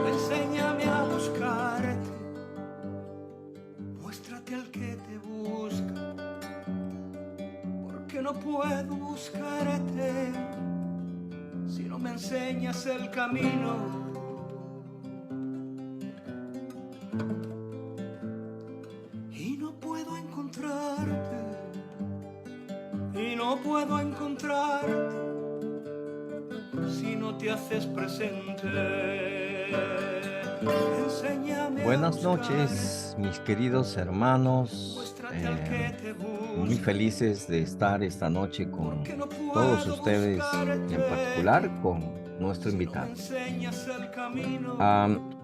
Enséñame a buscarte, muéstrate al que te busca, porque no puedo buscarte si no me enseñas el camino. Y no puedo encontrarte, y no puedo encontrarte si no te haces presente. Enséñame. Buenas noches, mis queridos hermanos. Muy felices de estar esta noche con todos ustedes, en particular con nuestro invitado.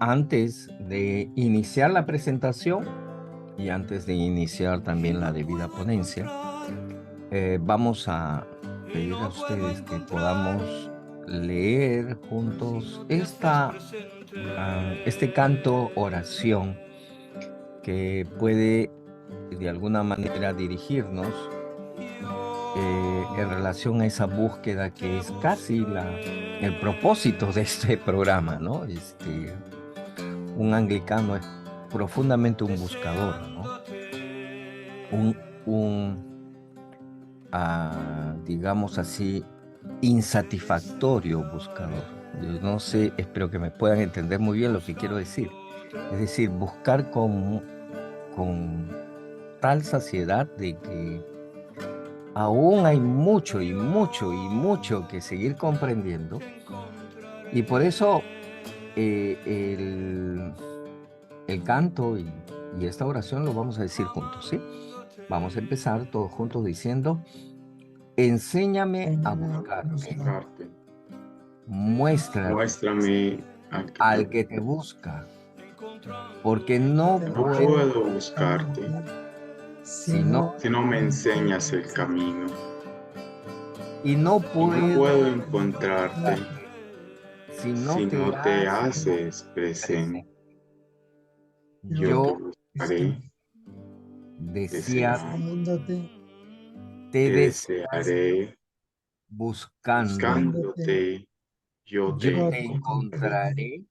Antes de iniciar la presentación y antes de iniciar también la debida ponencia, vamos a pedir a ustedes que podamos leer juntos este canto oración que puede de alguna manera dirigirnos en relación a esa búsqueda que es casi el propósito de este programa, ¿no? Un anglicano es profundamente un buscador, ¿no? Digamos así, insatisfactorio buscador. Yo no sé, espero que me puedan entender muy bien lo que quiero decir. Es decir, buscar con tal saciedad de que aún hay mucho y mucho y mucho que seguir comprendiendo. Y por eso el canto y esta oración lo vamos a decir juntos, ¿sí? Vamos a empezar todos juntos diciendo: enséñame a buscarte. Muéstrame al que te busca, porque no puedo buscarte si no me enseñas el camino. y no No puedo encontrarte si no te te haces haces presente. Yo Buscaré, desear, te te desearé, buscando, buscándote, yo te yo te encontraré,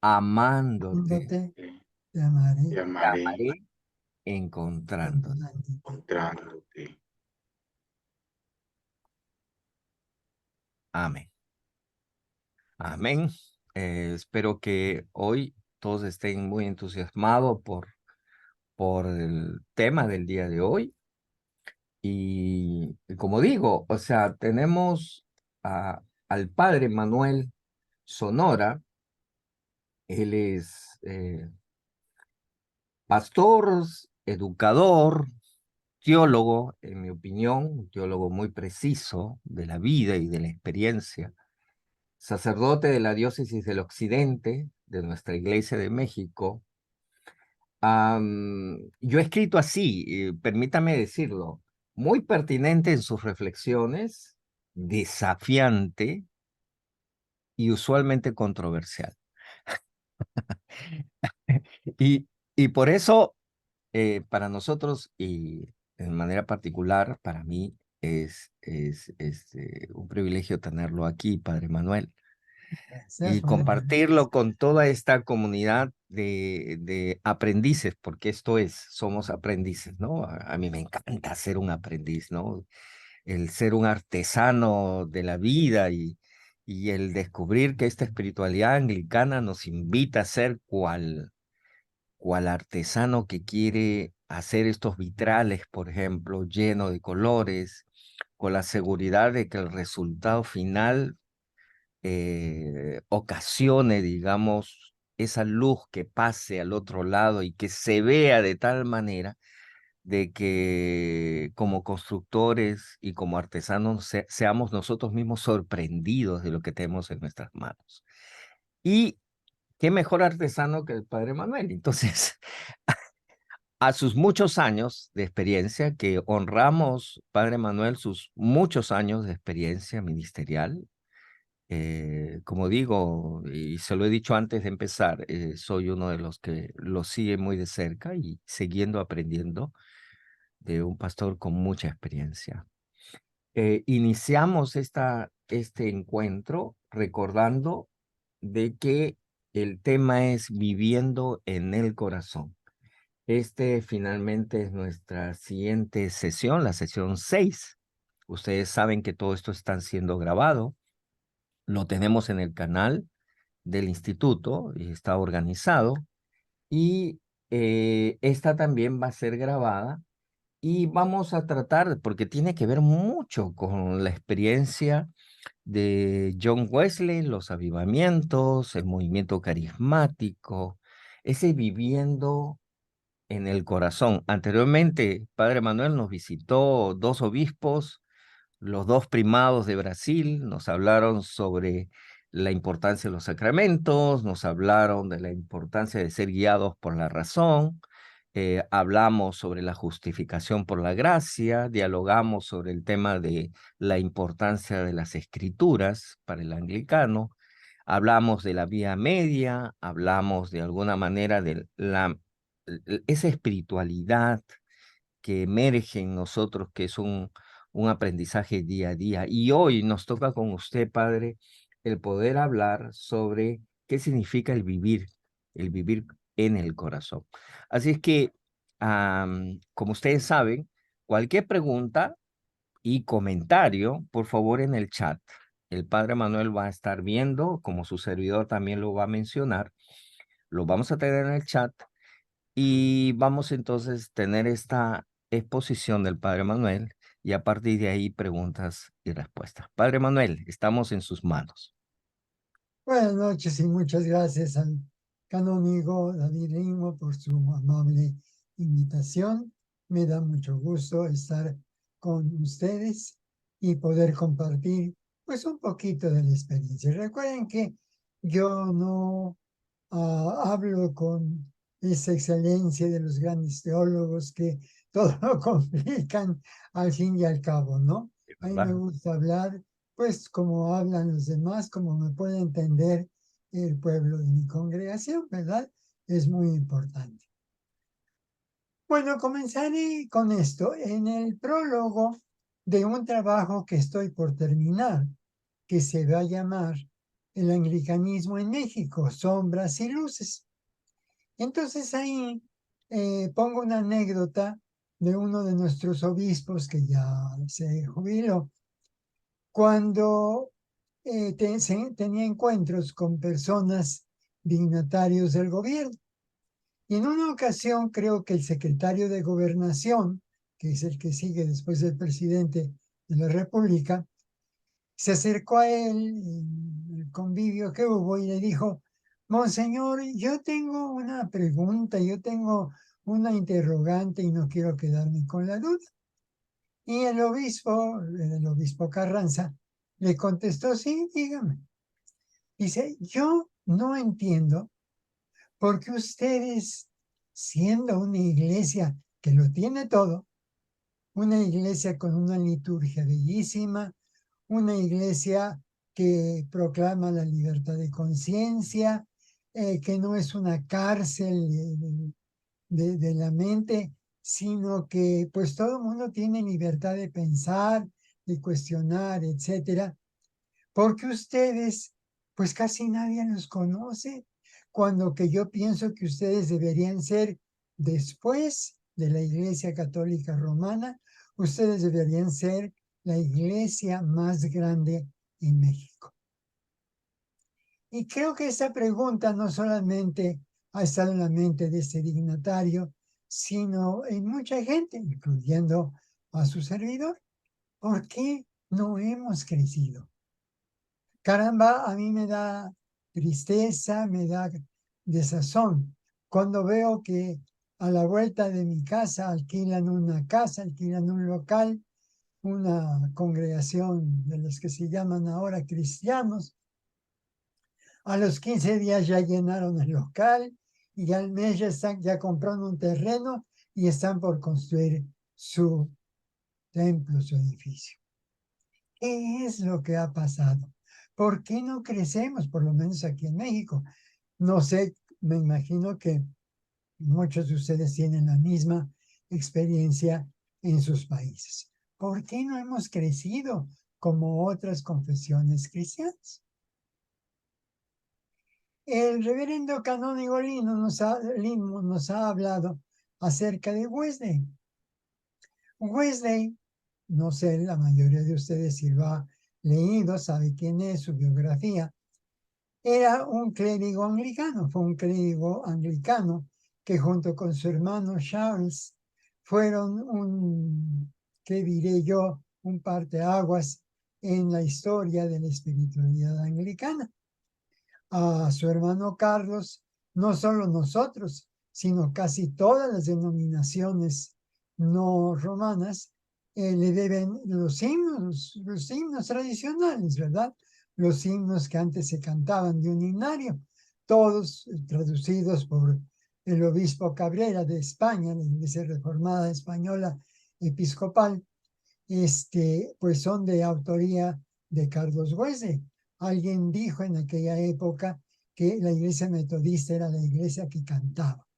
amándote, te te amaré, amaré, encontrándote. encontrándote. Amén. Amén. Espero que hoy todos estén muy entusiasmados por el tema del día de hoy. Y como digo, o sea, tenemos al padre Manuel Sonora. Él es pastor, educador, teólogo, en mi opinión, un teólogo muy preciso de la vida y de la experiencia, sacerdote de la diócesis del occidente de nuestra Iglesia de México. Yo he escrito así, permítame decirlo, muy pertinente en sus reflexiones, desafiante y usualmente controversial. Y por eso, para nosotros y de manera particular, para mí es un privilegio tenerlo aquí, Padre Manuel, y compartirlo con toda esta comunidad de aprendices, porque somos aprendices, ¿no? A mí me encanta ser un aprendiz, ¿no? El ser un artesano de la vida y el descubrir que esta espiritualidad anglicana nos invita a ser cual artesano que quiere hacer estos vitrales, por ejemplo, llenos de colores, con la seguridad de que el resultado final ocasione, digamos, esa luz que pase al otro lado y que se vea de tal manera de que como constructores y como artesanos seamos nosotros mismos sorprendidos de lo que tenemos en nuestras manos. Y qué mejor artesano que el Padre Manuel. Entonces, a sus muchos años de experiencia, que honramos, Padre Manuel, sus muchos años de experiencia ministerial. Como digo, y se lo he dicho antes de empezar, soy uno de los que lo sigue muy de cerca y siguiendo aprendiendo de un pastor con mucha experiencia. Iniciamos este encuentro recordando de que El tema es viviendo en el corazón. Este finalmente es nuestra siguiente sesión, la sesión 6. Ustedes saben que todo esto está siendo grabado. Lo tenemos en el canal del instituto y está organizado. Y esta también va a ser grabada y vamos a tratar, porque tiene que ver mucho con la experiencia de John Wesley, los avivamientos, el movimiento carismático, ese viviendo en el corazón. Anteriormente, Padre Manuel nos visitó 2 obispos, los 2 primados de Brasil, nos hablaron sobre la importancia de los sacramentos, nos hablaron de la importancia de ser guiados por la razón, hablamos sobre la justificación por la gracia, dialogamos sobre el tema de la importancia de las escrituras para el anglicano, hablamos de la vía media, hablamos de alguna manera de esa espiritualidad que emerge en nosotros, que es un aprendizaje día a día. Y hoy nos toca con usted, Padre, el poder hablar sobre qué significa el vivir en el corazón. Así es que, como ustedes saben, cualquier pregunta y comentario, por favor, en el chat. El Padre Manuel va a estar viendo, como su servidor también lo va a mencionar, lo vamos a tener en el chat y vamos entonces a tener esta exposición del Padre Manuel y a partir de ahí preguntas y respuestas. Padre Manuel, estamos en sus manos. Buenas noches y muchas gracias al canónigo David Ringo por su amable invitación. Me da mucho gusto estar con ustedes y poder compartir pues un poquito de la experiencia. Recuerden que yo no hablo con esa excelencia de los grandes teólogos que todo lo complican al fin y al cabo, ¿no? A mí me gusta hablar pues como hablan los demás, como me puede entender el pueblo de mi congregación, ¿verdad? Es muy importante. Bueno, comenzaré con esto. En el prólogo de un trabajo que estoy por terminar, que se va a llamar El anglicanismo en México, sombras y luces. Entonces ahí pongo una anécdota de uno de nuestros obispos que ya se jubiló, cuando tenía encuentros con personas dignatarios del gobierno. Y en una ocasión creo que el secretario de Gobernación, que es el que sigue después del presidente de la República, se acercó a él en el convivio que hubo y le dijo: Monseñor, yo tengo una pregunta, yo tengo una interrogante y no quiero quedarme con la duda. Y el obispo Carranza, le contestó: sí, dígame. Dice: yo no entiendo por qué ustedes, siendo una iglesia que lo tiene todo, una iglesia con una liturgia bellísima, una iglesia que proclama la libertad de conciencia, que no es una cárcel de la mente, sino que pues todo el mundo tiene libertad de pensar, de cuestionar, etcétera, porque ustedes pues casi nadie los conoce, cuando que yo pienso que ustedes deberían ser, después de la Iglesia Católica Romana, ustedes deberían ser la iglesia más grande en México. Y creo que esa pregunta no solamente ha estado en la mente de este dignatario, sino en mucha gente, incluyendo a su servidor. ¿Por qué no hemos crecido? Caramba, a mí me da tristeza, me da desazón cuando veo que a la vuelta de mi casa alquilan una casa, alquilan un local, una congregación de los que se llaman ahora cristianos. A los 15 días ya llenaron el local y al mes ya compraron un terreno y están por construir su templo, su edificio. ¿Qué es lo que ha pasado? ¿Por qué no crecemos, por lo menos aquí en México? No sé, me imagino que muchos de ustedes tienen la misma experiencia en sus países. ¿Por qué no hemos crecido como otras confesiones cristianas? El reverendo canónigo Limo nos ha hablado acerca de Wesley. Wesley, no sé, la mayoría de ustedes si lo ha leído, sabe quién es, su biografía. Era un clérigo anglicano, fue un clérigo anglicano que junto con su hermano Charles fueron ¿qué diré yo? Un parteaguas en la historia de la espiritualidad anglicana. A su hermano Carlos, no solo nosotros, sino casi todas las denominaciones no romanas, le deben los himnos tradicionales, ¿verdad? Los himnos que antes se cantaban de un himnario, todos traducidos por el obispo Cabrera de España, la Iglesia Reformada Española Episcopal, pues son de autoría de Carlos Wesley. Alguien dijo en aquella época que la iglesia metodista era la iglesia que cantaba.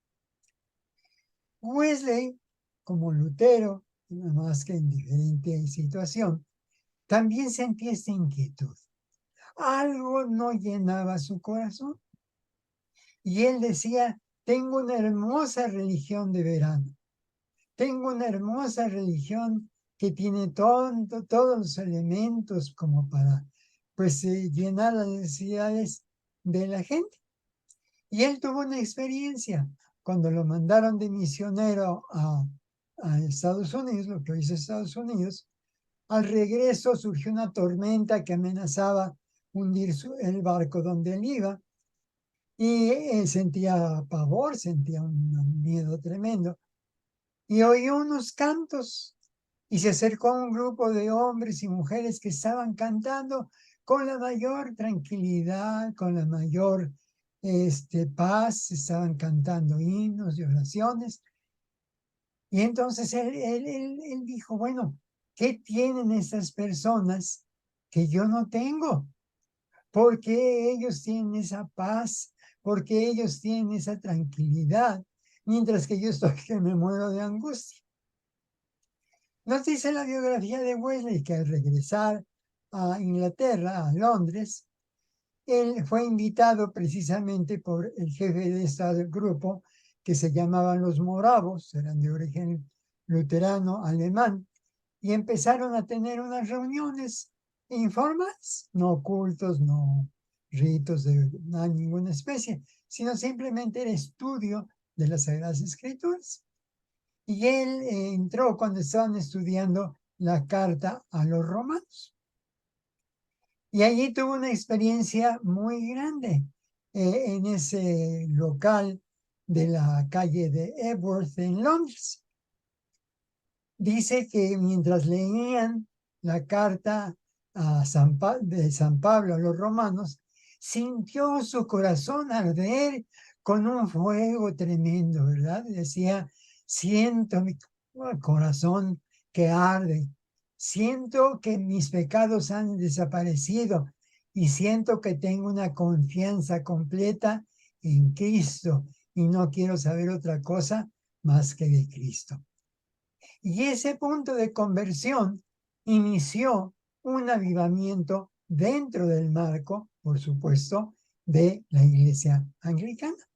Wesley, como Lutero, nada más que en diferente situación, también sentía esta inquietud. Algo no llenaba su corazón. Y él decía, tengo una hermosa religión de verano. Tengo una hermosa religión que tiene todos los elementos como para pues llenar las necesidades de la gente. Y él tuvo una experiencia cuando lo mandaron de misionero a Estados Unidos, lo que hoy es Estados Unidos. Al regreso surgió una tormenta que amenazaba hundir el barco donde él iba y sentía pavor, sentía un miedo tremendo. Y oyó unos cantos y se acercó a un grupo de hombres y mujeres que estaban cantando con la mayor tranquilidad, con la mayor paz, estaban cantando himnos y oraciones. Y entonces él dijo, bueno, ¿qué tienen esas personas que yo no tengo? ¿Por qué ellos tienen esa paz? ¿Por qué ellos tienen esa tranquilidad? Mientras que yo estoy que me muero de angustia. Nos dice la biografía de Wesley que al regresar a Inglaterra, a Londres, él fue invitado precisamente por el jefe de este grupo que se llamaban los moravos, eran de origen luterano alemán, y empezaron a tener unas reuniones informales, no cultos, no ritos de ninguna especie, sino simplemente el estudio de las Sagradas Escrituras. Y él entró cuando estaban estudiando la carta a los romanos. Y allí tuvo una experiencia muy grande en ese local de la calle de Epworth en Londres. Dice que mientras leían la carta de San Pablo a los romanos, sintió su corazón arder con un fuego tremendo, ¿verdad? Decía, siento mi corazón que arde, siento que mis pecados han desaparecido y siento que tengo una confianza completa en Cristo y no quiero saber otra cosa más que de Cristo. Y ese punto de conversión inició un avivamiento dentro del marco, por supuesto, de la iglesia anglicana.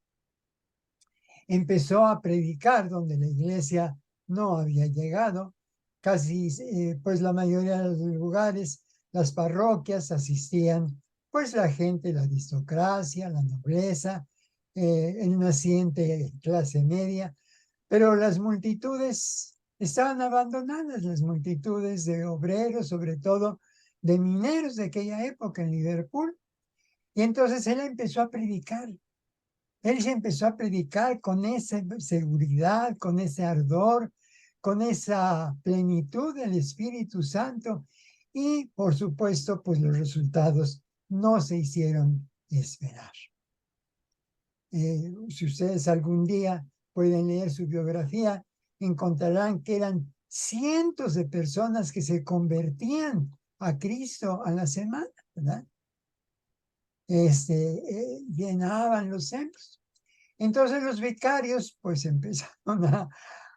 Empezó a predicar donde la iglesia no había llegado. Casi, pues la mayoría de los lugares, las parroquias asistían, pues la gente, la aristocracia, la nobleza, el naciente clase media, pero las multitudes estaban abandonadas, las multitudes de obreros, sobre todo de mineros de aquella época en Liverpool. Y entonces él empezó a predicar. Él se empezó a predicar con esa seguridad, con ese ardor, con esa plenitud del Espíritu Santo. Y, por supuesto, pues los resultados no se hicieron esperar. Si ustedes algún día pueden leer su biografía, encontrarán que eran cientos de personas que se convertían a Cristo a la semana, ¿verdad? Llenaban los templos. Entonces los vicarios pues empezaron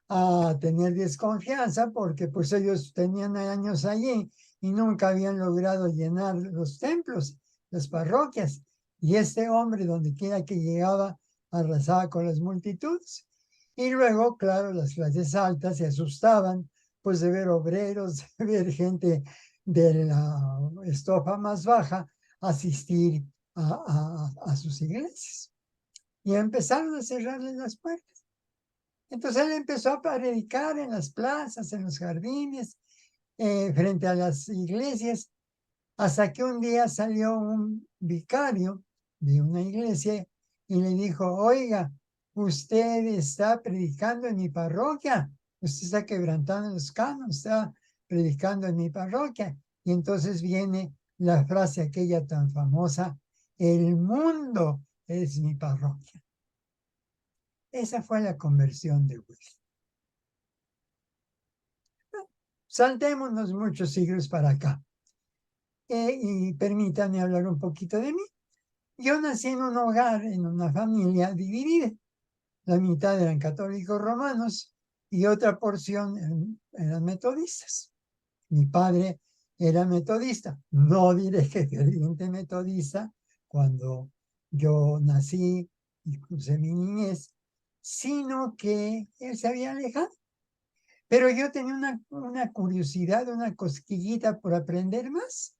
a tener desconfianza porque pues ellos tenían años allí y nunca habían logrado llenar los templos, las parroquias. Y este hombre, donde quiera que llegaba, arrasaba con las multitudes. Y luego, claro, las clases altas se asustaban, pues de ver obreros, de ver gente de la estofa más baja asistir a sus iglesias. Y empezaron a cerrarles las puertas. Entonces él empezó a predicar en las plazas, en los jardines, frente a las iglesias, hasta que un día salió un vicario de una iglesia y le dijo, oiga, usted está predicando en mi parroquia, usted está quebrantando los cánones, está predicando en mi parroquia. Y entonces viene la frase aquella tan famosa, el mundo es mi parroquia. Esa fue la conversión de Wesley. Saltémonos muchos siglos para acá. Y permítanme hablar un poquito de mí. Yo nací en un hogar, en una familia dividida. La mitad eran católicos romanos y otra porción eran metodistas. Mi padre era metodista. No diré que ferviente metodista cuando yo nací y crucé mi niñez, sino que él se había alejado. Pero yo tenía una curiosidad, una cosquillita por aprender más.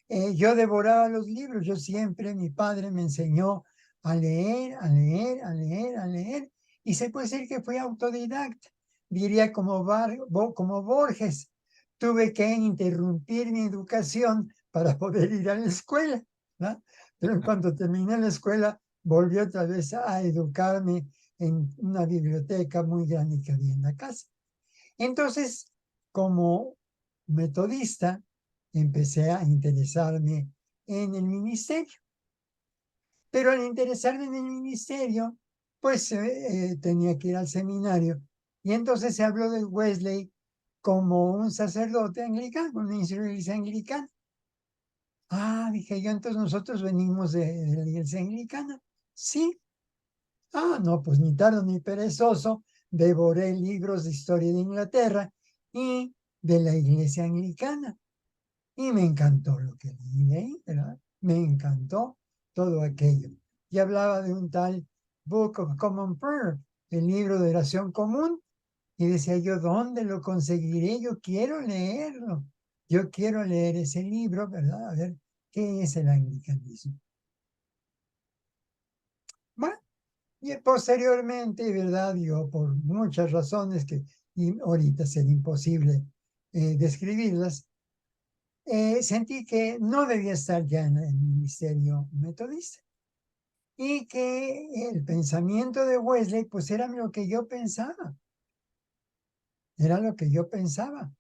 Yo devoraba los libros, yo siempre, mi padre me enseñó a leer, a leer, a leer, a leer, y se puede decir que fui autodidacta. Diría como Borges, tuve que interrumpir mi educación para poder ir a la escuela, ¿no? Pero en cuanto terminé la escuela, volví otra vez a educarme en una biblioteca muy grande que había en la casa. Entonces, como metodista, empecé a interesarme en el ministerio. Pero al interesarme en el ministerio, pues tenía que ir al seminario. Y entonces se habló de Wesley como un sacerdote anglicano, una iglesia anglicana. Ah, dije yo, entonces nosotros venimos de la iglesia anglicana. Sí. Ah, no, pues ni tardo ni perezoso, devoré libros de historia de Inglaterra y de la iglesia anglicana. Y me encantó lo que leí ahí, ¿verdad? Me encantó todo aquello. Y hablaba de un tal Book of Common Prayer, el libro de oración común. Y decía yo, ¿dónde lo conseguiré? Yo quiero leerlo. Yo quiero leer ese libro, ¿verdad? A ver, ¿qué es el anglicanismo? Bueno, y posteriormente, ¿verdad? Yo, por muchas razones que ahorita sería imposible describirlas, sentí que no debía estar ya en el ministerio metodista y que el pensamiento de Wesley pues era lo que yo pensaba, era lo que yo pensaba.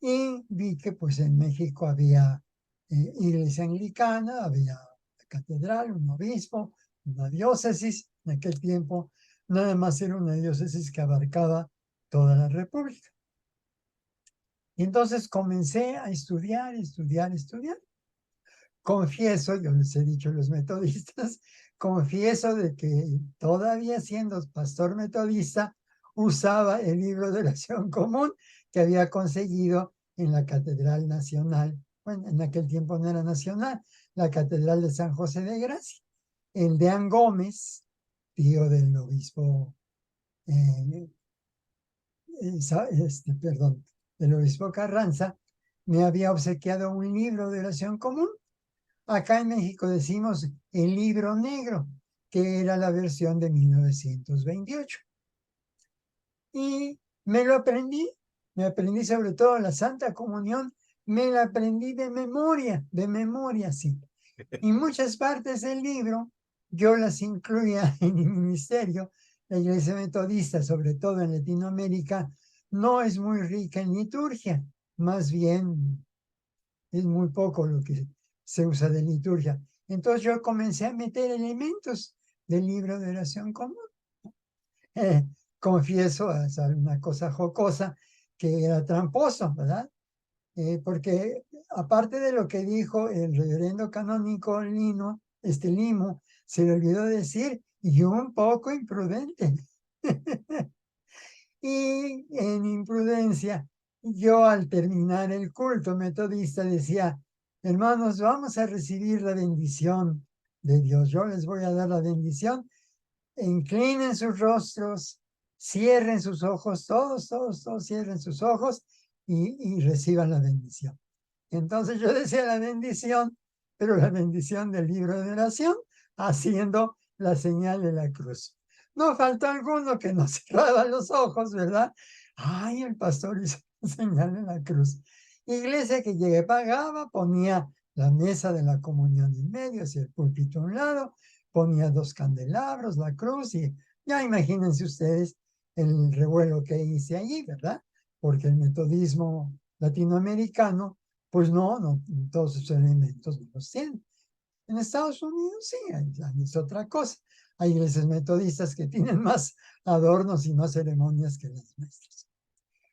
Y vi que pues en México había iglesia anglicana, había catedral, un obispo, una diócesis. En aquel tiempo nada más era una diócesis que abarcaba toda la república. Y entonces comencé a estudiar. Confieso, yo les he dicho a los metodistas, confieso de que todavía siendo pastor metodista, usaba el libro de oración común que había conseguido en la Catedral Nacional. Bueno, en aquel tiempo no era nacional, la Catedral de San José de Gracia. El Deán Gómez, tío del obispo, del obispo Carranza, me había obsequiado un libro de oración común. Acá en México decimos el libro negro, que era la versión de 1928. Y me aprendí sobre todo la Santa Comunión, me la aprendí de memoria, sí. Y muchas partes del libro yo las incluía en mi ministerio. La Iglesia Metodista, sobre todo en Latinoamérica, no es muy rica en liturgia, más bien es muy poco lo que se usa de liturgia. Entonces yo comencé a meter elementos del libro de oración común. Confieso, es una cosa jocosa, que era tramposo, ¿verdad? Porque aparte de lo que dijo el reverendo canónico Limo, se le olvidó decir, y un poco imprudente. Y en imprudencia, yo al terminar el culto metodista decía, Hermanos, vamos a recibir la bendición de Dios. Yo les voy a dar la bendición. Inclinen sus rostros, cierren sus ojos, todos cierren sus ojos y reciban la bendición. Entonces yo decía la bendición, pero la bendición del libro de oración, haciendo la señal de la cruz. No faltó alguno que no cerraba los ojos, ¿verdad? Ay, el pastor hizo la señal de la cruz. Iglesia que llegué pagaba, ponía la mesa de la comunión en medio, hacia el púlpito a un lado, ponía 2 candelabros, la cruz, y ya imagínense ustedes el revuelo que hice allí, ¿verdad? Porque el metodismo latinoamericano, pues no, todos sus elementos no los tienen. En Estados Unidos sí, es otra cosa. Hay iglesias metodistas que tienen más adornos y más ceremonias que las nuestras.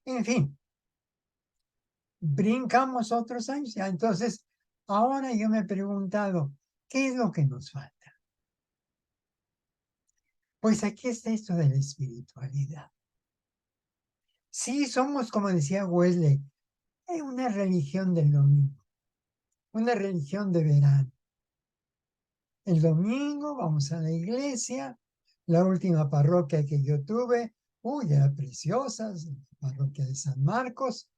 En fin, brincamos otros años. Ya, entonces, ahora yo me he preguntado, ¿qué es lo que nos falta? Pues aquí está esto de la espiritualidad. Sí, somos, como decía Wesley, una religión del domingo, una religión de verano. El domingo vamos a la iglesia, la última parroquia que yo tuve, era preciosa, la parroquia de San Marcos,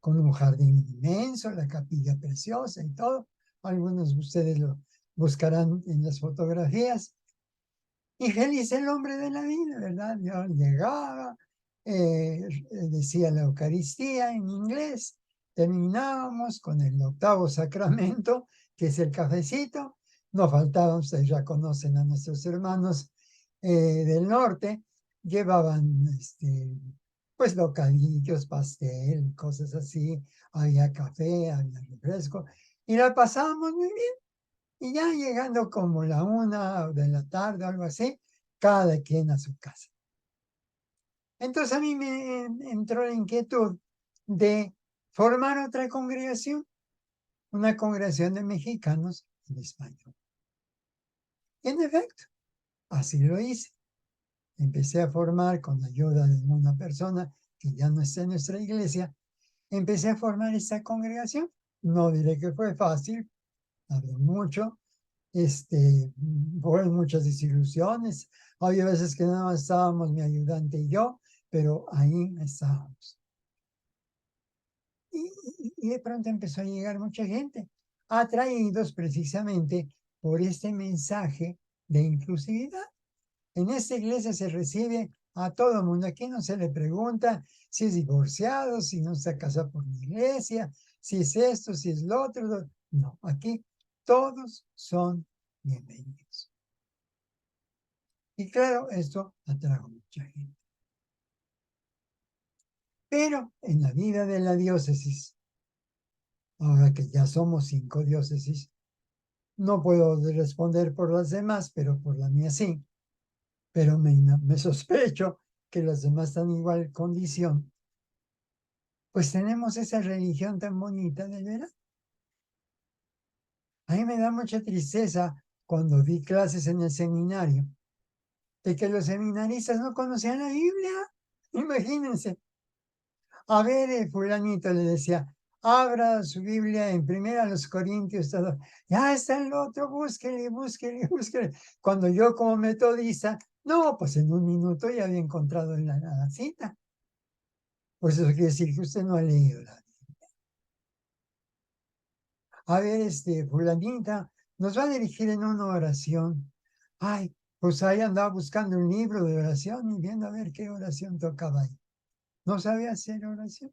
con un jardín inmenso, la capilla preciosa y todo. Algunos de ustedes lo buscarán en las fotografías. Y feliz el hombre de la vida, ¿verdad? Yo llegaba, decía la Eucaristía en inglés, terminábamos con el 8º sacramento, que es el cafecito. No faltaba, ustedes ya conocen a nuestros hermanos del norte, llevaban pues bocadillos, pastel, cosas así, había café, había refresco, y la pasábamos muy bien. Y ya llegando como la 1 de la tarde, algo así, cada quien a su casa. Entonces a mí me entró la inquietud de formar otra congregación, una congregación de mexicanos en español. Y en efecto, así lo hice. Empecé a formar con la ayuda de una persona que ya no está en nuestra iglesia, empecé a formar esta congregación. No diré que fue fácil, hablé mucho, fueron muchas desilusiones. Había veces que nada más estábamos mi ayudante y yo, pero ahí estábamos. Y de pronto empezó a llegar mucha gente, atraídos precisamente por este mensaje de inclusividad. En esta iglesia se recibe a todo el mundo. Aquí no se le pregunta si es divorciado, si no está casado por la iglesia, si es esto, si es lo otro. No, aquí todos son bienvenidos. Y claro, esto atrajo mucha gente. Pero en la vida de la diócesis, ahora que ya somos 5 diócesis, no puedo responder por las demás, pero por la mía sí. Pero me sospecho que las demás están en igual condición. Pues tenemos esa religión tan bonita del verano. A mí me da mucha tristeza cuando di clases en el seminario, de que los seminaristas no conocían la Biblia. Imagínense. A ver, fulanito le decía, abra su Biblia en 1 Corintios, todo. Ya está el otro, búsquele. Cuando yo como metodista, no, pues en 1 minuto ya había encontrado la cita. Pues eso quiere decir que usted no ha leído la Biblia. A ver, fulanita, nos va a dirigir en una oración. Ay, pues ahí andaba buscando un libro de oración y viendo a ver qué oración tocaba ahí. No sabía hacer oración.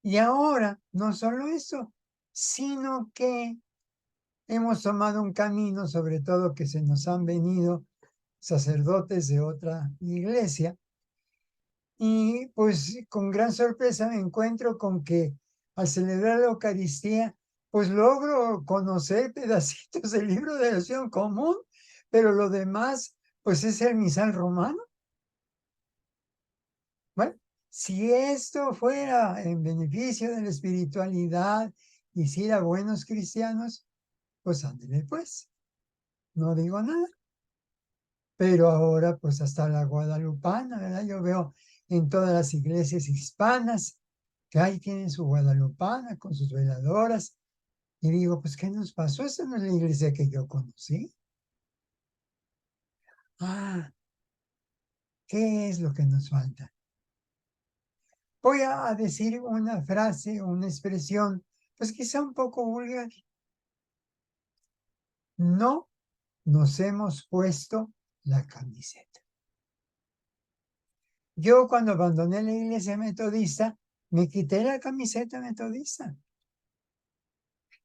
Y ahora, no solo eso, sino que hemos tomado un camino, sobre todo que se nos han venido sacerdotes de otra iglesia, y pues con gran sorpresa me encuentro con que al celebrar la Eucaristía, pues logro conocer pedacitos del libro de oración común, pero lo demás, pues es el misal romano. Bueno, si esto fuera en beneficio de la espiritualidad, hiciera buenos cristianos, pues ándele pues, no digo nada. Pero ahora pues hasta la guadalupana, ¿verdad? Yo veo en todas las iglesias hispanas que ahí tienen su guadalupana con sus veladoras. Y digo, pues, ¿qué nos pasó? Esa no es la iglesia que yo conocí. Ah, ¿qué es lo que nos falta? Voy a decir una frase, una expresión, pues quizá un poco vulgar. No nos hemos puesto la camiseta. Yo cuando abandoné la iglesia metodista, me quité la camiseta metodista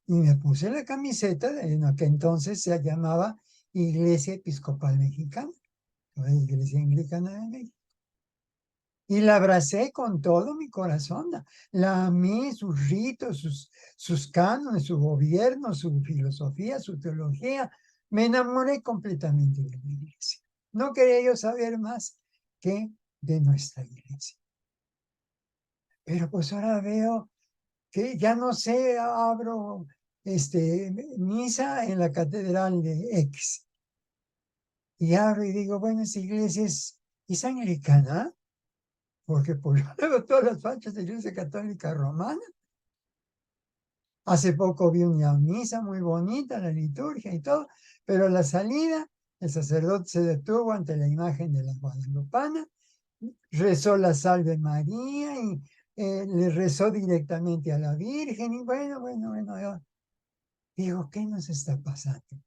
y me puse la camiseta de lo que entonces se llamaba Iglesia Episcopal Mexicana, la Iglesia Anglicana de México. Y la abracé con todo mi corazón. La amé, sus ritos, sus cánones, su gobierno, su filosofía, su teología. Me enamoré completamente de la iglesia. No quería yo saber más que de nuestra iglesia. Pero pues ahora veo que ya no sé, abro misa en la catedral de X. Y abro y digo, bueno, esa iglesia es anglicana. Porque pues yo veo todas las fachas de Iglesia Católica Romana. Hace poco vi una misa muy bonita, la liturgia y todo, pero a la salida el sacerdote se detuvo ante la imagen de la Guadalupana, rezó la Salve María y le rezó directamente a la Virgen y bueno, yo digo, ¿qué nos está pasando?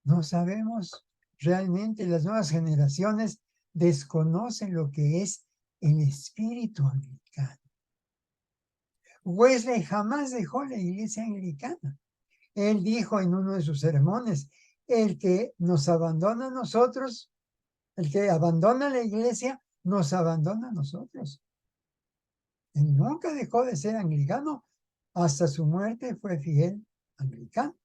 No sabemos realmente, las nuevas generaciones desconocen lo que es el espíritu anglicano. Wesley jamás dejó la iglesia anglicana. Él dijo en uno de sus sermones, el que nos abandona a nosotros, el que abandona la iglesia, nos abandona a nosotros. Él nunca dejó de ser anglicano, hasta su muerte fue fiel anglicano.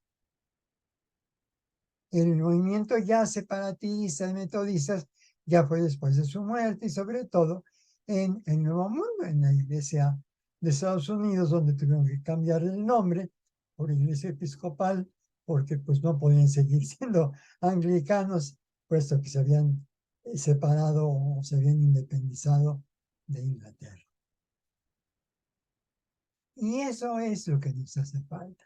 El movimiento ya separatista de metodistas ya fue después de su muerte y sobre todo en el Nuevo Mundo, en la iglesia de Estados Unidos, donde tuvieron que cambiar el nombre por iglesia episcopal, porque pues no podían seguir siendo anglicanos, puesto que se habían separado o se habían independizado de Inglaterra. Y eso es lo que nos hace falta.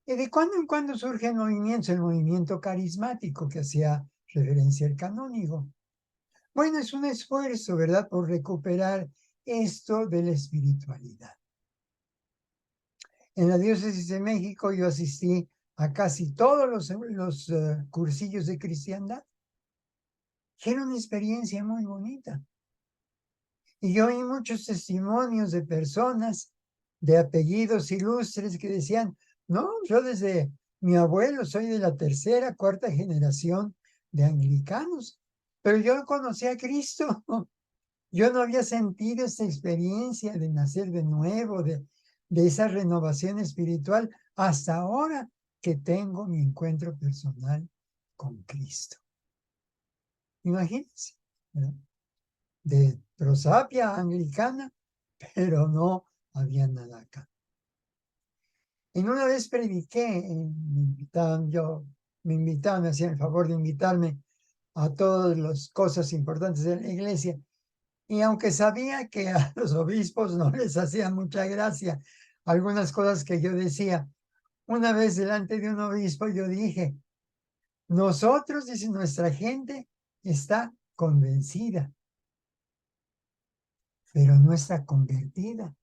Y de cuando en cuando surge el movimiento carismático que hacía referencia al canónigo. Bueno, es un esfuerzo, ¿verdad?, por recuperar esto de la espiritualidad. En la Diócesis de México yo asistí a casi todos los cursillos de cristiandad. Era una experiencia muy bonita. Y yo oí muchos testimonios de personas de apellidos ilustres que decían, no, yo desde mi abuelo soy de la tercera, cuarta generación de anglicanos, pero yo conocí a Cristo. Yo no había sentido esta experiencia de nacer de nuevo, de esa renovación espiritual, hasta ahora que tengo mi encuentro personal con Cristo. Imagínense, ¿verdad? De prosapia anglicana, pero no había nada acá. En una vez prediqué, me invitaban, me hacían el favor de invitarme a todas las cosas importantes de la iglesia, y aunque sabía que a los obispos no les hacía mucha gracia algunas cosas que yo decía, una vez delante de un obispo yo dije, nosotros, dice, nuestra gente está convencida, pero no está convertida.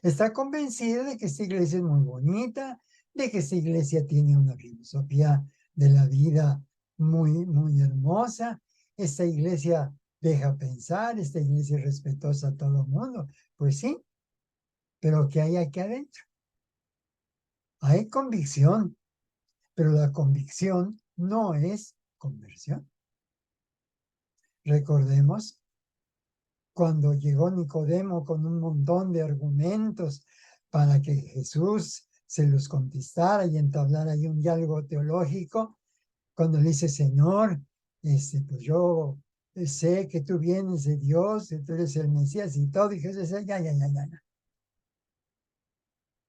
Está convencida de que esta iglesia es muy bonita, de que esta iglesia tiene una filosofía de la vida muy, muy hermosa. Esta iglesia deja pensar, esta iglesia es respetuosa a todo el mundo. Pues sí, pero ¿qué hay aquí adentro? Hay convicción, pero la convicción no es conversión. Recordemos cuando llegó Nicodemo con un montón de argumentos para que Jesús se los contestara y entablara ahí un diálogo teológico, cuando le dice, Señor, pues yo sé que tú vienes de Dios, que tú eres el Mesías y todo, y Jesús dice, ya.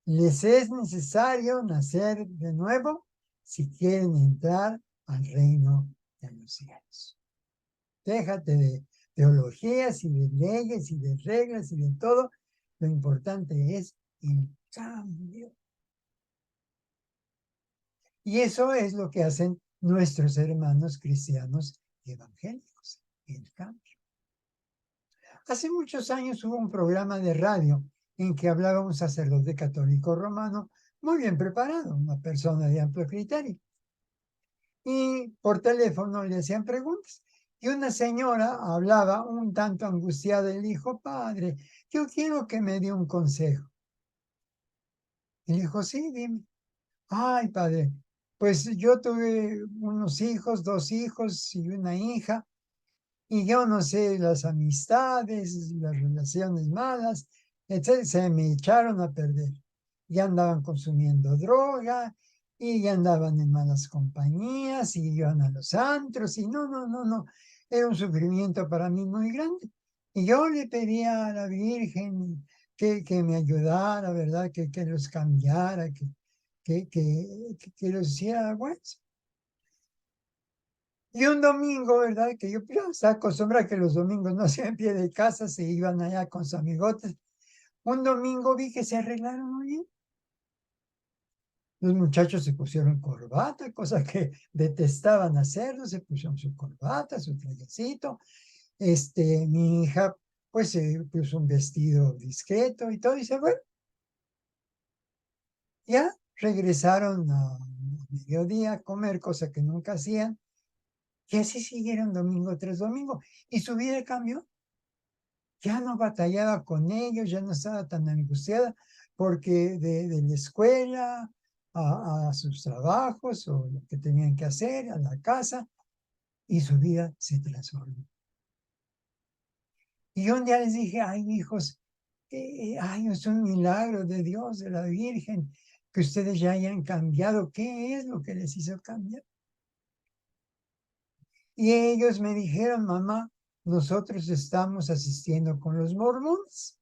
Les es necesario nacer de nuevo si quieren entrar al reino de los cielos. Déjate de teologías y de leyes y de reglas y de todo. Lo importante es el cambio. Y eso es lo que hacen nuestros hermanos cristianos y evangélicos, el cambio. Hace muchos años hubo un programa de radio en que hablaba un sacerdote católico romano muy bien preparado, una persona de amplio criterio. Y por teléfono le hacían preguntas. Y una señora hablaba un tanto angustiada y le dijo, padre, yo quiero que me dé un consejo. Y le dijo, sí, dime. Ay, padre, pues yo tuve unos hijos, 2 hijos y una hija, y yo no sé, las amistades, las relaciones malas, etcétera, se me echaron a perder. Ya andaban consumiendo droga, y ya andaban en malas compañías, y iban a los antros, y no. Era un sufrimiento para mí muy grande. Y yo le pedía a la Virgen que me ayudara, ¿verdad? Que los cambiara, que los hiciera buenos. Y un domingo, ¿verdad? Que yo estaba acostumbrada a que los domingos no hacían pie de casa, se iban allá con sus amigotes. Un domingo vi que se arreglaron muy bien. Los muchachos se pusieron corbata, cosa que detestaban hacerlo, se pusieron su corbata, su trajecito. Mi hija, pues, se puso un vestido discreto y todo, y dice, bueno, ya regresaron a mediodía a comer, cosa que nunca hacían. Y así siguieron domingo tras domingo. Y su vida cambió. Ya no batallaba con ellos, ya no estaba tan angustiada porque de la escuela a sus trabajos o lo que tenían que hacer, a la casa, y su vida se transformó. Y un día les dije, ay, hijos, ay, es un milagro de Dios, de la Virgen, que ustedes ya hayan cambiado. ¿Qué es lo que les hizo cambiar? Y ellos me dijeron, mamá, nosotros estamos asistiendo con los mormones.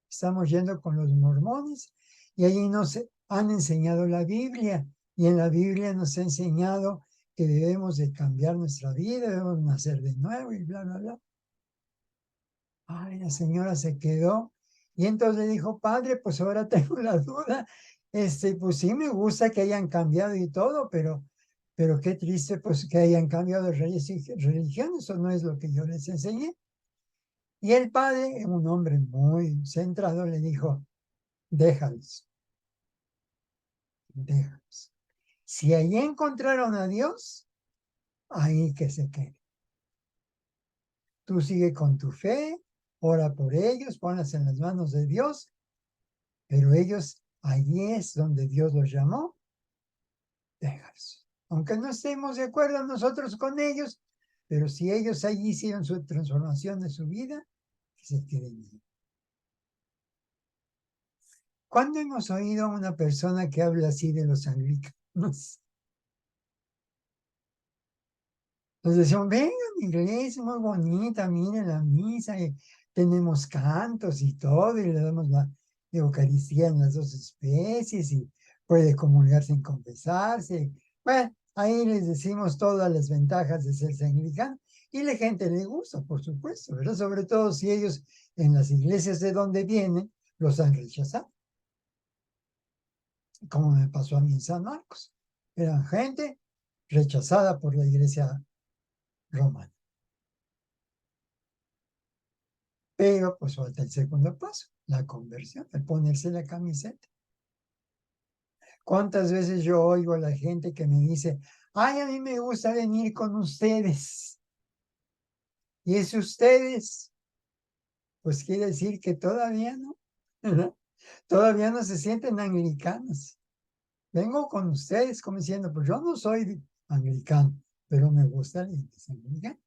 Estamos yendo con los mormones y allí nos han enseñado la Biblia. Y en la Biblia nos ha enseñado que debemos de cambiar nuestra vida, debemos nacer de nuevo y bla, bla, bla. Ay, la señora se quedó y entonces le dijo, padre, pues ahora tengo la duda. Pues sí me gusta que hayan cambiado y todo, pero qué triste pues que hayan cambiado de religión, eso no es lo que yo les enseñé. Y el padre, un hombre muy centrado, le dijo, déjalos. Si ahí encontraron a Dios, ahí que se quede. Tú sigue con tu fe, ora por ellos, ponlas en las manos de Dios, pero ellos, allí es donde Dios los llamó, déjalos. Aunque no estemos de acuerdo nosotros con ellos, pero si ellos allí hicieron su transformación de su vida, que se queden allí. ¿Cuándo hemos oído a una persona que habla así de los anglicanos? Nos decían, vengan, iglesia muy bonita, miren la misa, y tenemos cantos y todo, y le damos la Eucaristía en las 2 especies, y puede comulgar sin confesarse. Bueno, ahí les decimos todas las ventajas de ser anglicano, y la gente le gusta, por supuesto, ¿verdad? Sobre todo si ellos en las iglesias de donde vienen los han rechazado. Como me pasó a mí en San Marcos. Eran gente rechazada por la iglesia romana. Pero pues falta el segundo paso, la conversión, el ponerse la camiseta. ¿Cuántas veces yo oigo a la gente que me dice, ay, a mí me gusta venir con ustedes? Y es ustedes, pues quiere decir que todavía no, ¿verdad? Todavía no se sienten anglicanos. Vengo con ustedes como diciendo, pues yo no soy anglicano, pero me gusta la iglesia anglicana.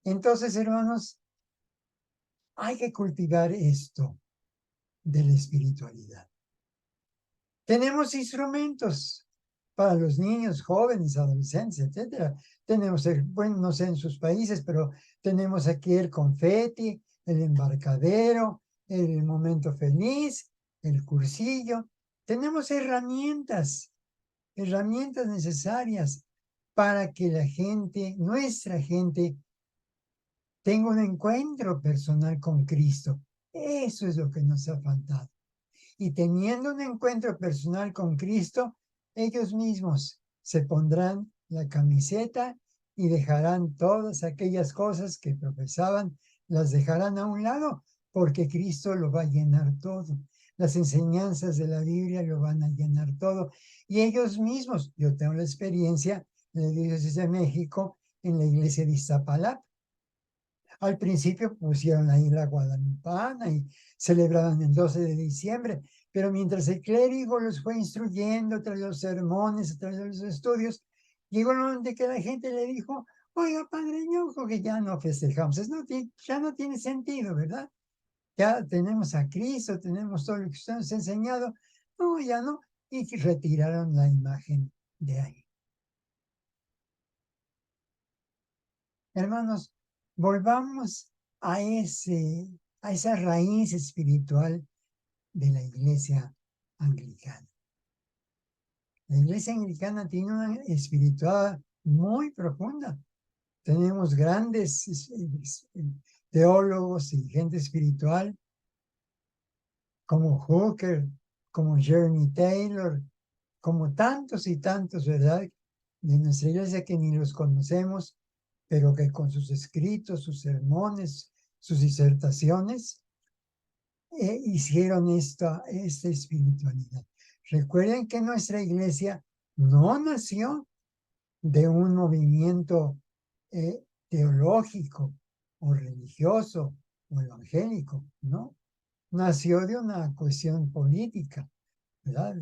Entonces, hermanos, hay que cultivar esto de la espiritualidad. Tenemos instrumentos para los niños, jóvenes, adolescentes, etcétera. Tenemos, bueno, no sé en sus países, pero tenemos aquí el confeti, el embarcadero, el momento feliz, el cursillo. Tenemos herramientas necesarias para que la gente, nuestra gente, tenga un encuentro personal con Cristo. Eso es lo que nos ha faltado. Y teniendo un encuentro personal con Cristo, ellos mismos se pondrán la camiseta y dejarán todas aquellas cosas que profesaban, las dejarán a un lado, porque Cristo lo va a llenar todo. Las enseñanzas de la Biblia lo van a llenar todo. Y ellos mismos, yo tengo la experiencia en la Diócesis de México, en la iglesia de Iztapalapa. Al principio pusieron ahí la guadalupana y celebraban el 12 de diciembre, pero mientras el clérigo los fue instruyendo a través de los sermones, a través de los estudios, llegó el momento en que la gente le dijo, oiga, Padre Ñojo, que ya no festejamos, ya no tiene sentido, ¿verdad? Ya tenemos a Cristo, tenemos todo lo que usted nos ha enseñado, no, ya no, y retiraron la imagen de ahí. Hermanos, volvamos a esa raíz espiritual de la iglesia anglicana. La iglesia anglicana tiene una espiritualidad muy profunda. Tenemos grandes teólogos y gente espiritual como Hooker, como Jeremy Taylor, como tantos y tantos, ¿verdad? De nuestra iglesia que ni los conocemos, pero que con sus escritos, sus sermones, sus disertaciones, hicieron esta espiritualidad. Recuerden que nuestra iglesia no nació de un movimiento teológico o religioso o evangélico, ¿no? Nació de una cuestión política, ¿verdad?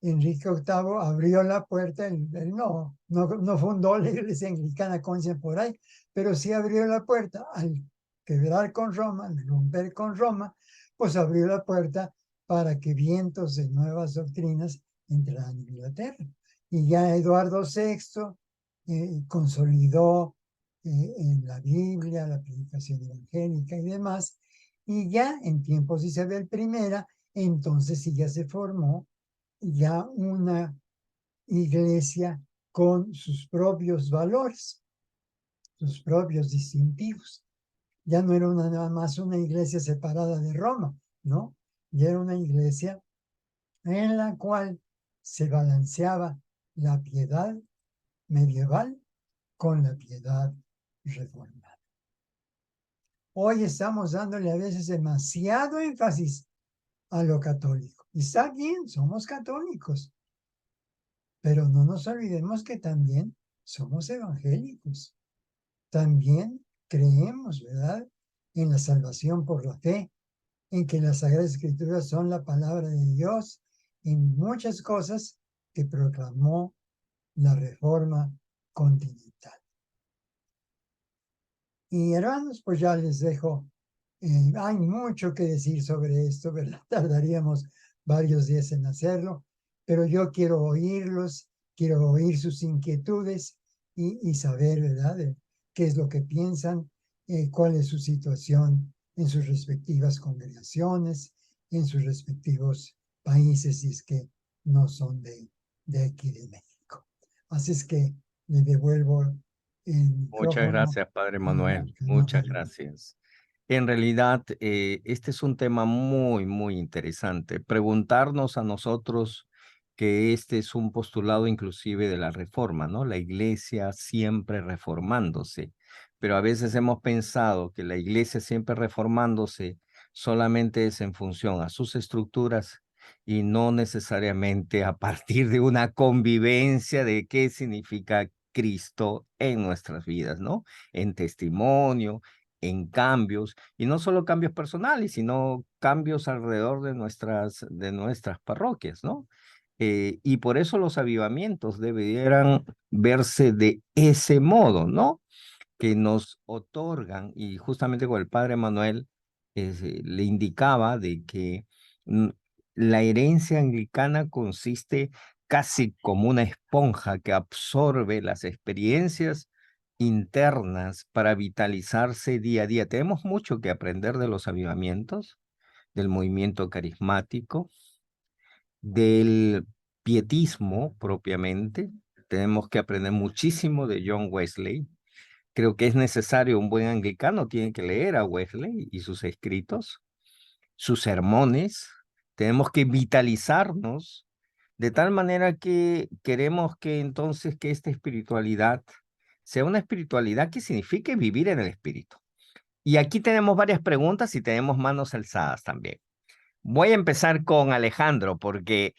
Enrique VIII abrió la puerta, él no fundó la iglesia anglicana como dicen por ahí, pero sí abrió la puerta al quebrar con Roma, al romper con Roma, pues abrió la puerta para que vientos de nuevas doctrinas entraran en Inglaterra. Y ya Eduardo VI consolidó en la Biblia la predicación evangélica y demás, y ya en tiempos de Isabel I, entonces sí ya se formó ya una iglesia con sus propios valores, sus propios distintivos. Ya no era nada más una iglesia separada de Roma, ¿no? Ya era una iglesia en la cual se balanceaba la piedad medieval con la piedad reformada. Hoy estamos dándole a veces demasiado énfasis a lo católico. Y está bien, somos católicos, pero no nos olvidemos que también somos evangélicos. También creemos, ¿verdad?, en la salvación por la fe, en que las Sagradas Escrituras son la palabra de Dios, en muchas cosas que proclamó la Reforma Continental. Y hermanos, pues ya les dejo. Hay mucho que decir sobre esto, ¿verdad? Tardaríamos varios días en hacerlo, pero yo quiero oírlos, quiero oír sus inquietudes y saber, ¿verdad?, qué es lo que piensan, cuál es su situación en sus respectivas congregaciones, en sus respectivos países, si es que no son de aquí de México. Así es que le devuelvo el Muchas micrófono. gracias, Padre Manuel. Muchas gracias. En realidad, este es un tema muy, muy interesante. Preguntarnos a nosotros que este es un postulado inclusive de la reforma, ¿no? La iglesia siempre reformándose. Pero a veces hemos pensado que la iglesia siempre reformándose solamente es en función a sus estructuras y no necesariamente a partir de una convivencia de qué significa Cristo en nuestras vidas, ¿no? En testimonio, en cambios, y no solo cambios personales, sino cambios alrededor de nuestras parroquias, ¿no? Y por eso los avivamientos debieran verse de ese modo, ¿no? Que nos otorgan, y justamente con el Padre Manuel le indicaba de que la herencia anglicana consiste casi como una esponja que absorbe las experiencias internas para vitalizarse día a día. Tenemos mucho que aprender de los avivamientos, del movimiento carismático, del pietismo propiamente, tenemos que aprender muchísimo de John Wesley. Creo que es necesario, un buen anglicano tiene que leer a Wesley y sus escritos, sus sermones. Tenemos que vitalizarnos de tal manera que queremos que entonces que esta espiritualidad sea una espiritualidad que signifique vivir en el espíritu. Y aquí tenemos varias preguntas y tenemos manos alzadas también. Voy a empezar con Alejandro, porque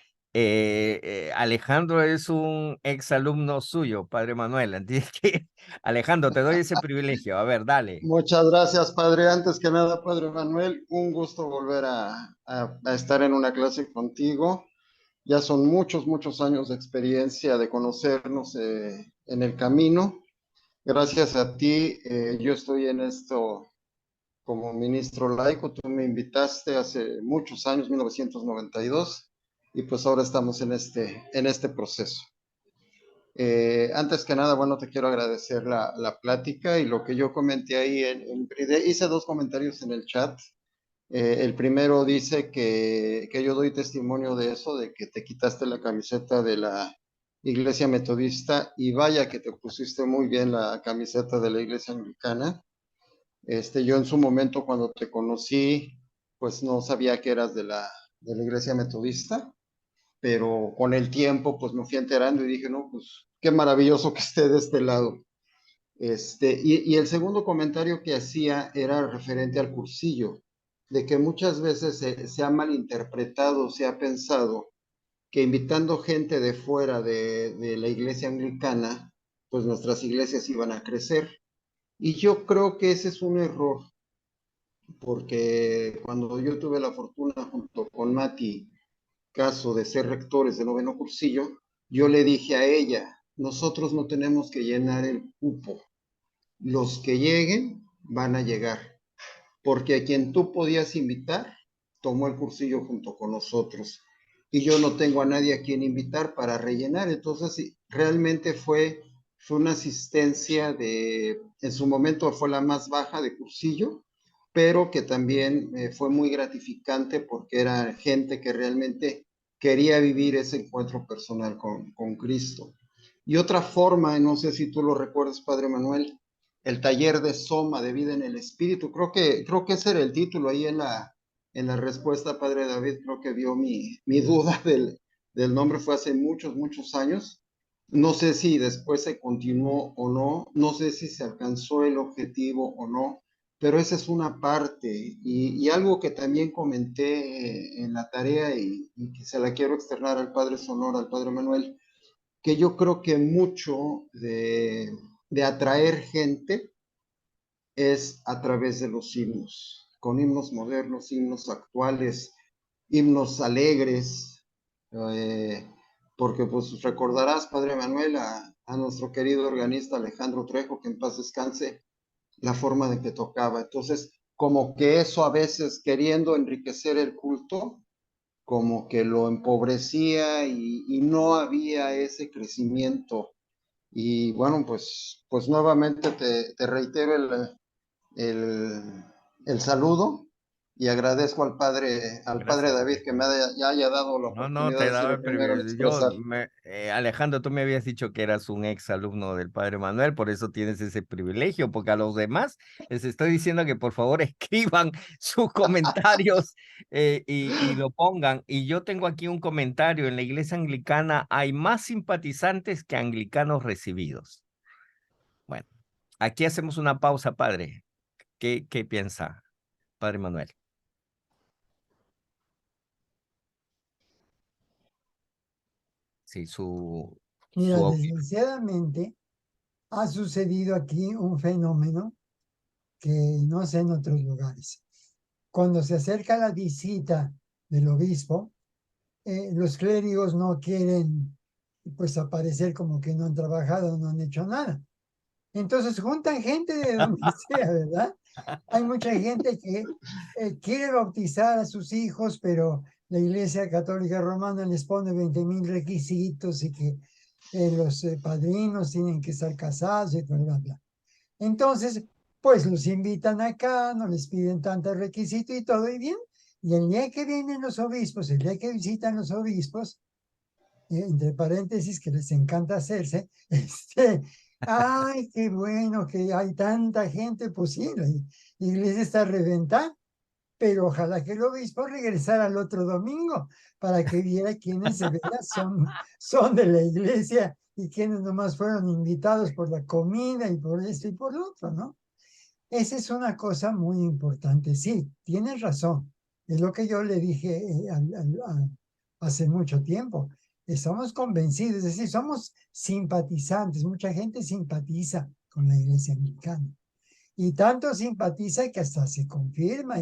Alejandro es un exalumno suyo, Padre Manuel. Así que, Alejandro, te doy ese privilegio. A ver, dale. Muchas gracias, Padre. Antes que nada, Padre Manuel, un gusto volver a estar en una clase contigo. Ya son muchos, muchos años de experiencia de conocernos en el camino. Gracias a ti, yo estoy en esto como ministro laico. Tú me invitaste hace muchos años, 1992, y pues ahora estamos en este proceso. Antes que nada, bueno, te quiero agradecer la plática y lo que yo comenté ahí. Hice dos comentarios en el chat. El primero dice que yo doy testimonio de eso, de que te quitaste la camiseta de la Iglesia Metodista y vaya que te pusiste muy bien la camiseta de la Iglesia Anglicana. Yo en su momento cuando te conocí, pues no sabía que eras de la Iglesia Metodista, pero con el tiempo pues me fui enterando y dije, no, pues qué maravilloso que esté de este lado. Y el segundo comentario que hacía era referente al cursillo, de que muchas veces se ha malinterpretado, se ha pensado que invitando gente de fuera de la iglesia anglicana, pues nuestras iglesias iban a crecer. Y yo creo que ese es un error, porque cuando yo tuve la fortuna junto con Mati, caso de ser rectores de noveno cursillo, yo le dije a ella, nosotros no tenemos que llenar el cupo, los que lleguen van a llegar, porque a quien tú podías invitar tomó el cursillo junto con nosotros y yo no tengo a nadie a quien invitar para rellenar. Entonces realmente fue una asistencia en su momento fue la más baja de cursillo, pero que también fue muy gratificante porque era gente que realmente quería vivir ese encuentro personal con Cristo. Y otra forma, no sé si tú lo recuerdas, Padre Manuel, el taller de Soma, de vida en el espíritu. Creo que ese era el título ahí en la respuesta, Padre David. Creo que vio mi duda del nombre, fue hace muchos, muchos años. No sé si después se continuó o no, no sé si se alcanzó el objetivo o no, pero esa es una parte. Y algo que también comenté en la tarea y que se la quiero externar al Padre Sonora, al Padre Manuel, que yo creo que mucho de atraer gente es a través de los himnos, con himnos modernos, himnos actuales, himnos alegres, porque pues recordarás, Padre Manuel, a nuestro querido organista Alejandro Trejo, que en paz descanse, la forma de que tocaba. Entonces, como que eso a veces queriendo enriquecer el culto, como que lo empobrecía y no había ese crecimiento. Y bueno, pues nuevamente te reitero el saludo y agradezco al padre Gracias, David que me Alejandro. haya dado la No, oportunidad te de ser daba el el primero en privilegio. expresar. Alejandro, tú me habías dicho que eras un ex alumno del Padre Manuel, por eso tienes ese privilegio, porque a los demás les estoy diciendo que por favor escriban sus comentarios y lo pongan. Y yo tengo aquí un comentario, en la iglesia anglicana hay más simpatizantes que anglicanos recibidos. Bueno, aquí hacemos una pausa, padre. ¿Qué piensa, Padre Manuel? Sí, Mira, desgraciadamente ha sucedido aquí un fenómeno que no sé en otros lugares. Cuando se acerca la visita del obispo, los clérigos no quieren pues aparecer como que no han trabajado, no han hecho nada. Entonces juntan gente de donde sea, ¿verdad? Hay mucha gente que quiere bautizar a sus hijos, pero la Iglesia Católica Romana les pone 20,000 requisitos y que los padrinos tienen que estar casados y bla, bla, bla. Entonces, pues los invitan acá, no les piden tantos requisitos y todo y bien. Y el día que vienen los obispos, el día que visitan los obispos, entre paréntesis, que les encanta hacerse, ay, qué bueno que hay tanta gente, pues sí, la iglesia está a reventar, pero ojalá que el obispo regresara al otro domingo para que viera quiénes de veras son de la iglesia y quiénes nomás fueron invitados por la comida y por esto y por lo otro, ¿no? Esa es una cosa muy importante. Sí, tienes razón. Es lo que yo le dije hace mucho tiempo. Estamos convencidos, es decir, somos simpatizantes. Mucha gente simpatiza con la iglesia mexicana. Y tanto simpatiza que hasta se confirma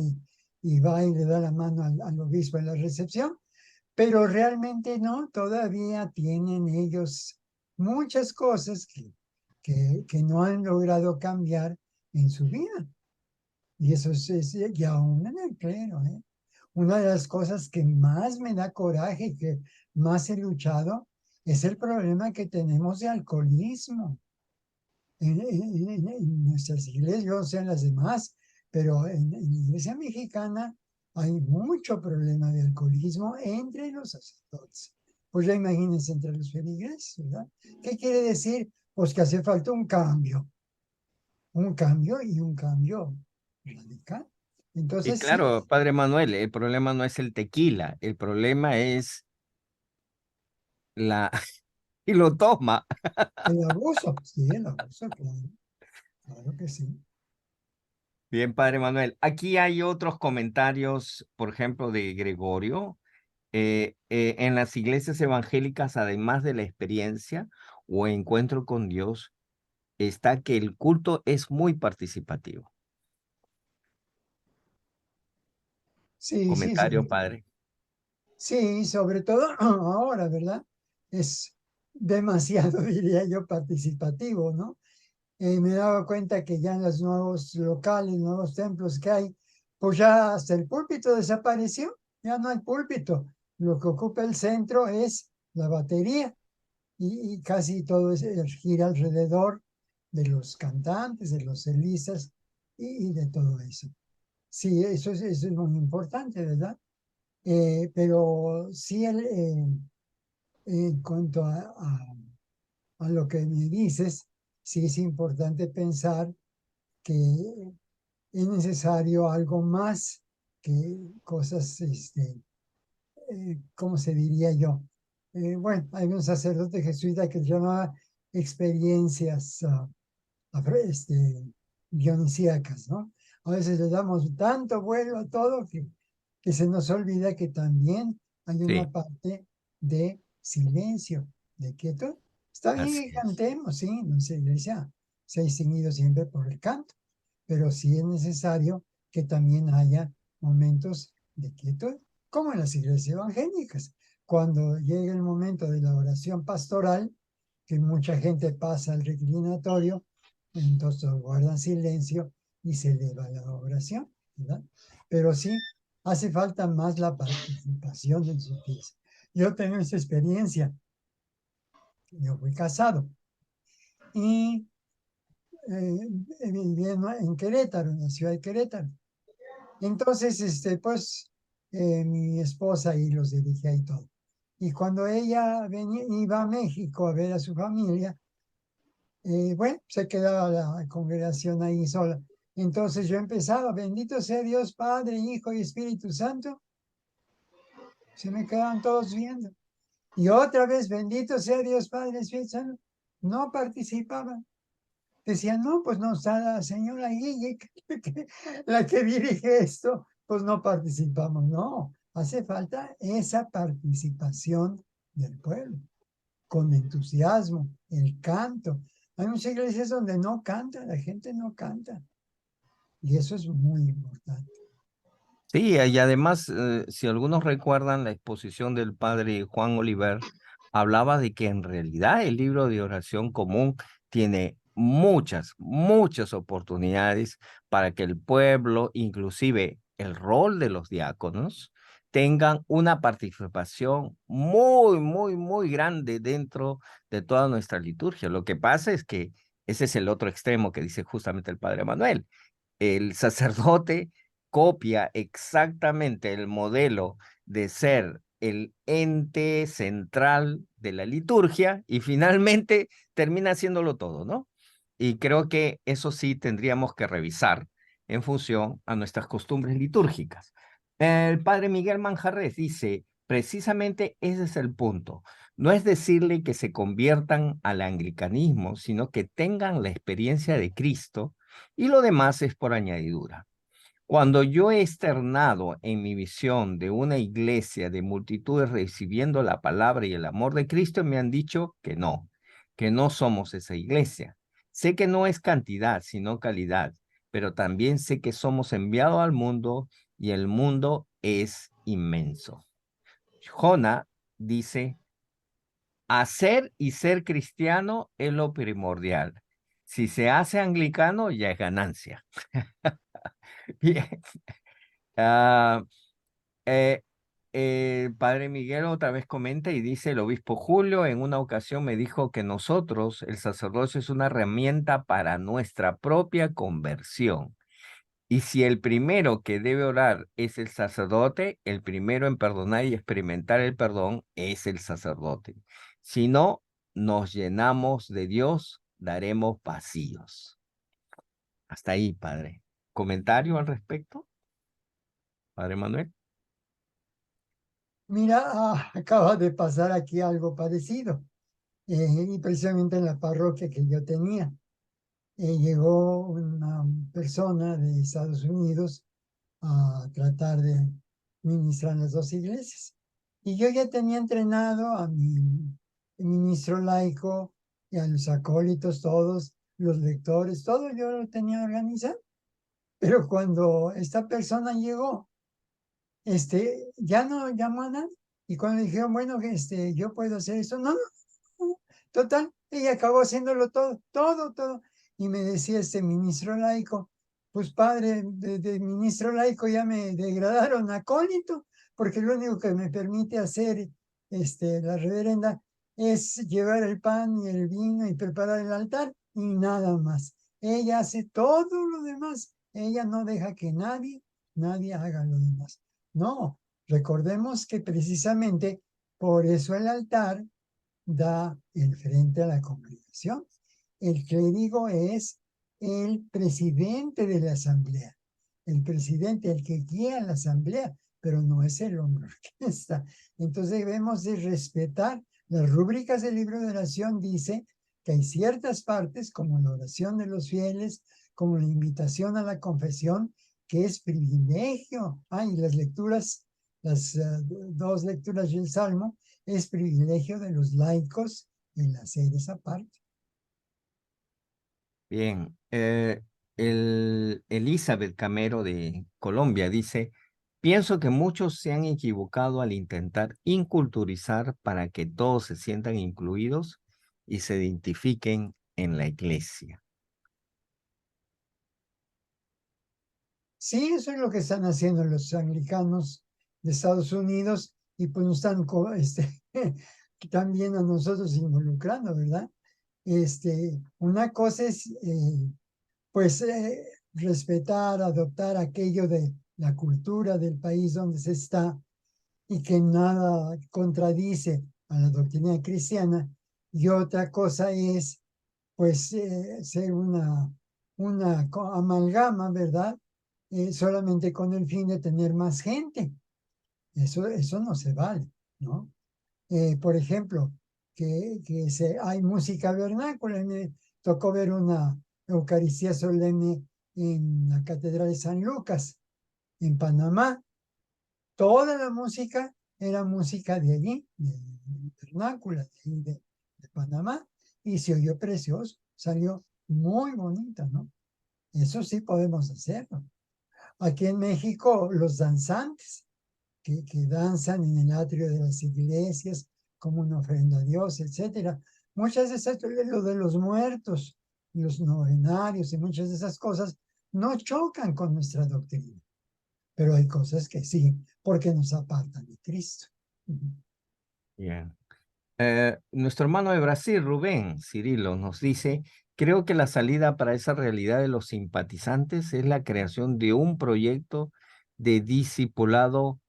y va y le da la mano al obispo en la recepción. Pero realmente no, todavía tienen ellos muchas cosas que no han logrado cambiar en su vida. Y eso y aún en el clero, ¿eh? Una de las cosas que más me da coraje, que más he luchado, es el problema que tenemos de alcoholismo. En nuestras iglesias, yo no sé en las demás, pero en la iglesia mexicana hay mucho problema de alcoholismo entre los sacerdotes. Pues ya imagínense entre los feligreses, ¿verdad? ¿Qué quiere decir? Pues que hace falta un cambio y un cambio radical. Y Entonces, sí, claro, padre Manuel, el problema no es el tequila, el problema es la... y lo toma. el abuso, sí, el abuso, claro, claro que sí. Bien, padre Manuel. Aquí hay otros comentarios, por ejemplo, de Gregorio. En las iglesias evangélicas, además de la experiencia o encuentro con Dios, está que el culto es muy participativo. Sí, sí, Comentario, padre. sí, sobre todo ahora, ¿verdad? Es demasiado, diría yo, participativo, ¿no? Me he dado cuenta que ya en los nuevos locales, nuevos templos que hay, pues ya hasta el púlpito desapareció, ya no hay púlpito. Lo que ocupa el centro es la batería y casi todo gira alrededor de los cantantes, de los solistas y de todo eso. Sí, eso es muy importante, ¿verdad? Pero sí, en cuanto a lo que me dices, sí es importante pensar que es necesario algo más que cosas, ¿cómo se diría yo? Bueno, hay un sacerdote jesuita que llamaba experiencias dionisíacas, ¿no? A veces le damos tanto vuelo a todo que se nos olvida que también hay Sí, una parte de silencio, de quietud. Está bien así que es. cantemos, sí, nuestra iglesia se ha distinguido siempre por el canto, pero sí es necesario que también haya momentos de quietud, como en las iglesias evangélicas. Cuando llega el momento de la oración pastoral, que mucha gente pasa al reclinatorio, entonces guardan silencio y se eleva la oración, ¿verdad? Pero sí, hace falta más la participación en su pieza. Yo tengo esa experiencia. Yo fui casado y viviendo en Querétaro, en la ciudad de Querétaro. Entonces, pues, mi esposa y los dirigía y todo. Y cuando ella iba a México a ver a su familia, bueno, se quedaba la congregación ahí sola. Entonces yo empezaba, bendito sea Dios, Padre, Hijo y Espíritu Santo. Se me quedaban todos viendo. Y otra vez, bendito sea Dios, Padre, Espíritu Santo. No participaban. Decían, no, pues no está la señora Guille, la que dirige esto, pues no participamos. No, hace falta esa participación del pueblo, con entusiasmo, el canto. Hay muchas iglesias donde no canta, la gente no canta. Y eso es muy importante. Sí, y además, si algunos recuerdan la exposición del padre Juan Oliver, hablaba de que en realidad el libro de oración común tiene muchas, muchas oportunidades para que el pueblo, inclusive el rol de los diáconos, tengan una participación muy, muy, muy grande dentro de toda nuestra liturgia. Lo que pasa es que ese es el otro extremo que dice justamente el padre Manuel. El sacerdote copia exactamente el modelo de ser el ente central de la liturgia y finalmente termina haciéndolo todo, ¿no? Y creo que eso sí tendríamos que revisar en función a nuestras costumbres litúrgicas. El padre Miguel Manjarres dice, precisamente ese es el punto. No es decirle que se conviertan al anglicanismo, sino que tengan la experiencia de Cristo y lo demás es por añadidura. Cuando yo he externado en mi visión de una iglesia de multitudes recibiendo la palabra y el amor de Cristo, me han dicho que no somos esa iglesia. Sé que no es cantidad, sino calidad, pero también sé que somos enviados al mundo y el mundo es inmenso. Jona dice, hacer y ser cristiano es lo primordial. Si se hace anglicano, ya es ganancia. Bien. Ah, Padre Miguel otra vez comenta y dice, el obispo Julio en una ocasión me dijo que nosotros, el sacerdocio es una herramienta para nuestra propia conversión. Y si el primero que debe orar es el sacerdote, el primero en perdonar y experimentar el perdón es el sacerdote. Si no, nos llenamos de Dios, daremos vacíos. Hasta ahí, Padre. ¿Comentario al respecto, Padre Manuel? Mira, acaba de pasar aquí algo parecido, y precisamente en la parroquia que yo tenía. Llegó una persona de Estados Unidos a tratar de ministrar en las dos iglesias. Y yo ya tenía entrenado a mi ministro laico y a los acólitos, todos, los lectores, todo yo lo tenía organizado. Pero cuando esta persona llegó, ya no llamó a nadie. Y cuando le dijeron, bueno, yo puedo hacer esto, no, no, no. Total, ella acabó haciéndolo todo, todo, todo. Y me decía este ministro laico, pues padre, de ministro laico ya me degradaron a acólito, porque lo único que me permite hacer la reverenda es llevar el pan y el vino y preparar el altar y nada más. Ella hace todo lo demás. Ella no deja que nadie haga lo demás. No, recordemos que precisamente por eso el altar da el frente a la congregación. El clérigo es el presidente de la asamblea, el presidente, el que guía la asamblea, pero no es el hombre orquesta. Entonces debemos de respetar las rúbricas del libro de oración. Dice que hay ciertas partes, como la oración de los fieles, como la invitación a la confesión, que es privilegio. Y las lecturas, las dos lecturas del Salmo, es privilegio de los laicos el hacer esa parte. Bien, Elizabeth Camero de Colombia dice, pienso que muchos se han equivocado al intentar inculturizar para que todos se sientan incluidos y se identifiquen en la iglesia. Sí, eso es lo que están haciendo los anglicanos de Estados Unidos y pues nos están también a nosotros involucrando, ¿verdad? Una cosa es pues respetar, adoptar aquello de la cultura del país donde se está y que nada contradice a la doctrina cristiana, y otra cosa es pues ser una amalgama, ¿verdad? Solamente con el fin de tener más gente. Eso no se vale, ¿no? Por ejemplo, hay música vernácula. Me tocó ver una Eucaristía solemne en la Catedral de San Lucas, en Panamá. Toda la música era música de allí, de vernácula, de Panamá, y se oyó precioso, salió muy bonita, ¿no? Eso sí podemos hacerlo. Aquí en México, los danzantes que danzan en el atrio de las iglesias como una ofrenda a Dios, etcétera. Muchas de esas, lo de los muertos, los novenarios y muchas de esas cosas no chocan con nuestra doctrina, pero hay cosas que sí, porque nos apartan de Cristo. Bien. Nuestro hermano de Brasil, Rubén Cirilo, nos dice, creo que la salida para esa realidad de los simpatizantes es la creación de un proyecto de discipulado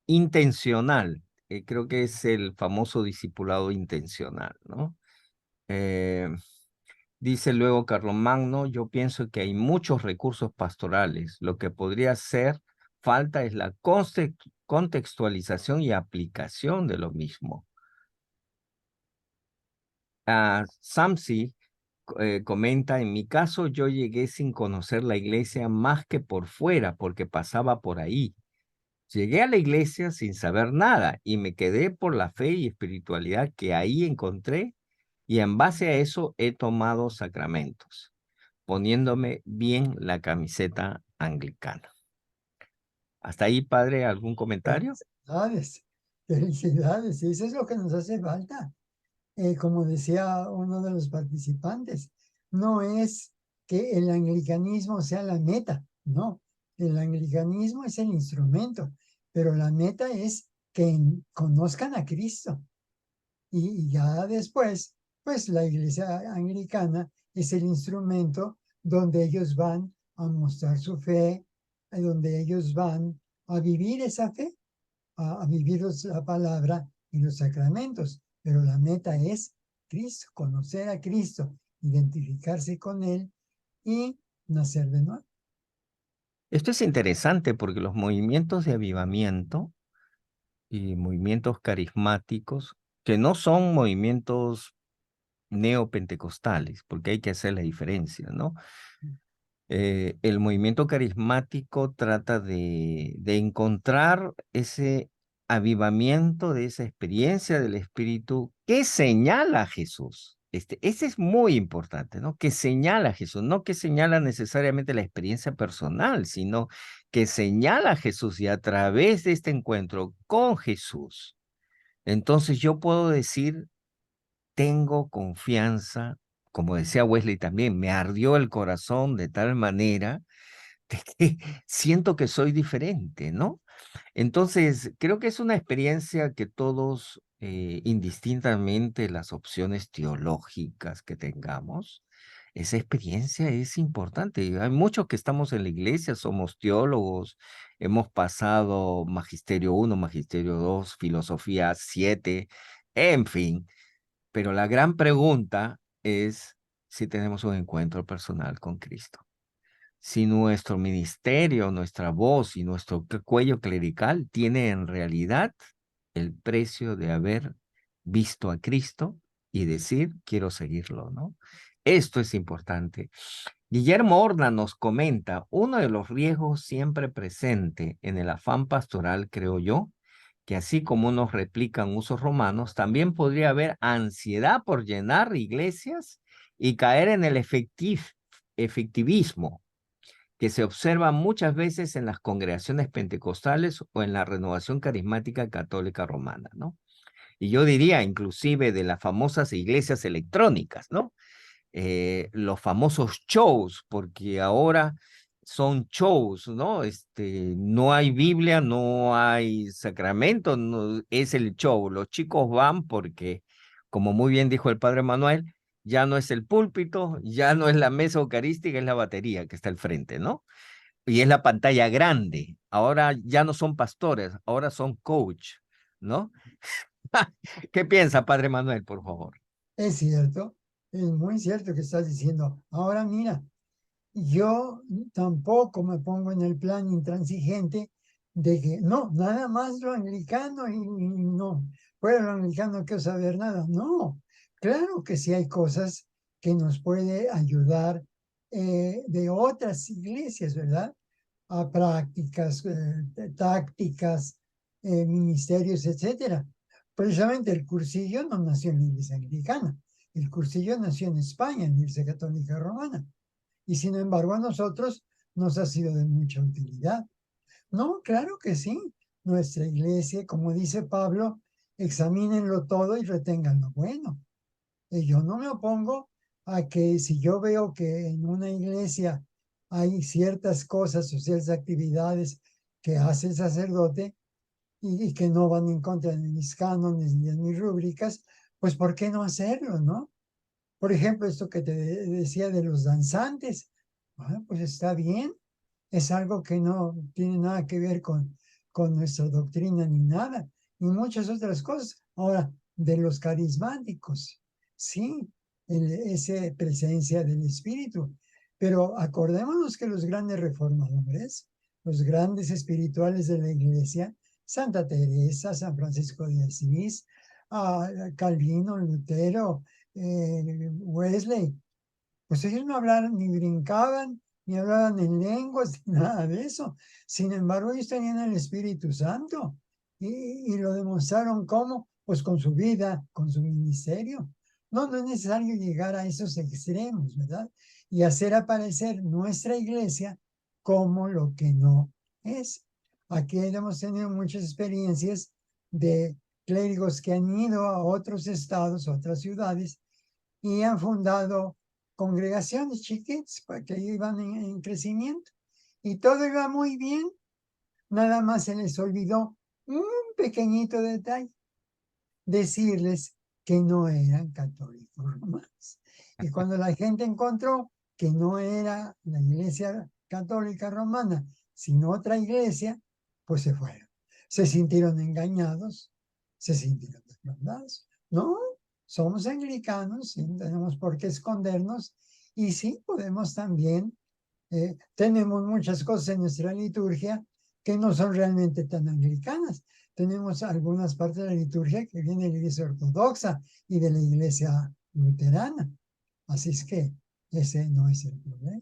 intencional. Creo que es el famoso discipulado intencional, ¿no? Dice luego Carlomagno, yo pienso que hay muchos recursos pastorales. Lo que podría hacer falta es la contextualización y aplicación de lo mismo. Samsi comenta, en mi caso yo llegué sin conocer la iglesia más que por fuera, porque pasaba por ahí. Llegué a la iglesia sin saber nada y me quedé por la fe y espiritualidad que ahí encontré, y en base a eso he tomado sacramentos, poniéndome bien la camiseta anglicana. ¿Hasta ahí, padre, algún comentario? Felicidades, felicidades, y eso es lo que nos hace falta. Como decía uno de los participantes, no es que el anglicanismo sea la meta, no, el anglicanismo es el instrumento, pero la meta es que conozcan a Cristo. Y ya después, pues la iglesia anglicana es el instrumento donde ellos van a mostrar su fe, donde ellos van a vivir esa fe, a vivir la palabra y los sacramentos. Pero la meta es Cristo, conocer a Cristo, identificarse con Él y nacer de nuevo. Esto es interesante porque los movimientos de avivamiento y movimientos carismáticos, que no son movimientos neopentecostales, porque hay que hacer la diferencia, ¿no? El movimiento carismático trata de encontrar ese avivamiento de esa experiencia del Espíritu que señala a Jesús. Ese es muy importante, ¿no? Que señala a Jesús, no que señala necesariamente la experiencia personal, sino que señala a Jesús, y a través de este encuentro con Jesús, entonces yo puedo decir, tengo confianza, como decía Wesley también, me ardió el corazón de tal manera de que siento que soy diferente, ¿no? Entonces, creo que es una experiencia que todos, indistintamente las opciones teológicas que tengamos, esa experiencia es importante. Hay muchos que estamos en la iglesia, somos teólogos, hemos pasado Magisterio 1, Magisterio 2, Filosofía 7, en fin, pero la gran pregunta es si tenemos un encuentro personal con Cristo. Si nuestro ministerio, nuestra voz y nuestro cuello clerical tiene en realidad el precio de haber visto a Cristo y decir, quiero seguirlo, ¿no? Esto es importante. Guillermo Horna nos comenta, uno de los riesgos siempre presente en el afán pastoral, creo yo, que así como nos replican usos romanos, también podría haber ansiedad por llenar iglesias y caer en el efectivismo que se observa muchas veces en las congregaciones pentecostales o en la renovación carismática católica romana, ¿no? Y yo diría inclusive de las famosas iglesias electrónicas, ¿no? Los famosos shows, porque ahora son shows, ¿no? No hay Biblia, no hay sacramento, no, es el show. Los chicos van porque, como muy bien dijo el padre Manuel, ya no es el púlpito, ya no es la mesa eucarística, es la batería que está al frente, ¿no? Y es la pantalla grande. Ahora ya no son pastores, ahora son coach, ¿no? ¿Qué piensa, padre Manuel, por favor? Es cierto, es muy cierto que estás diciendo. Ahora mira, yo tampoco me pongo en el plan intransigente de que no, nada más lo anglicano y no, fuera lo anglicano no quiero saber nada. No, claro que sí hay cosas que nos puede ayudar de otras iglesias, ¿verdad? A prácticas, tácticas, ministerios, etcétera. Precisamente el cursillo no nació en la iglesia anglicana, el cursillo nació en España, en la iglesia católica romana. Y sin embargo a nosotros nos ha sido de mucha utilidad. No, claro que sí. Nuestra iglesia, como dice Pablo, examínenlo todo y retengan lo bueno. Y yo no me opongo a que si yo veo que en una iglesia hay ciertas cosas o ciertas actividades que hace el sacerdote y que no van en contra de mis cánones ni de mis rúbricas, pues ¿por qué no hacerlo, no? Por ejemplo, esto que te decía de los danzantes, pues está bien, es algo que no tiene nada que ver con nuestra doctrina ni nada, y muchas otras cosas. Ahora, de los carismáticos, sí, esa presencia del Espíritu, pero acordémonos que los grandes reformadores, los grandes espirituales de la Iglesia, Santa Teresa, San Francisco de Asís, Calvino, Lutero, Wesley, pues ellos no hablaban ni brincaban, ni hablaban en lenguas, ni nada de eso. Sin embargo, ellos tenían el Espíritu Santo y lo demostraron ¿cómo? Pues con su vida, con su ministerio. No, no es necesario llegar a esos extremos, ¿verdad? Y hacer aparecer nuestra iglesia como lo que no es. Aquí hemos tenido muchas experiencias de clérigos que han ido a otros estados, otras ciudades, y han fundado congregaciones chiquitas que iban en crecimiento. Y todo iba muy bien, nada más se les olvidó un pequeñito detalle, decirles que no eran católicos romanos. Y cuando la gente encontró que no era la iglesia católica romana, sino otra iglesia, pues se fueron. Se sintieron engañados, se sintieron defraudados. No, somos anglicanos, sí, no tenemos por qué escondernos y sí podemos también, tenemos muchas cosas en nuestra liturgia que no son realmente tan anglicanas. Tenemos algunas partes de la liturgia que vienen de la iglesia ortodoxa y de la iglesia luterana. Así es que ese no es el problema.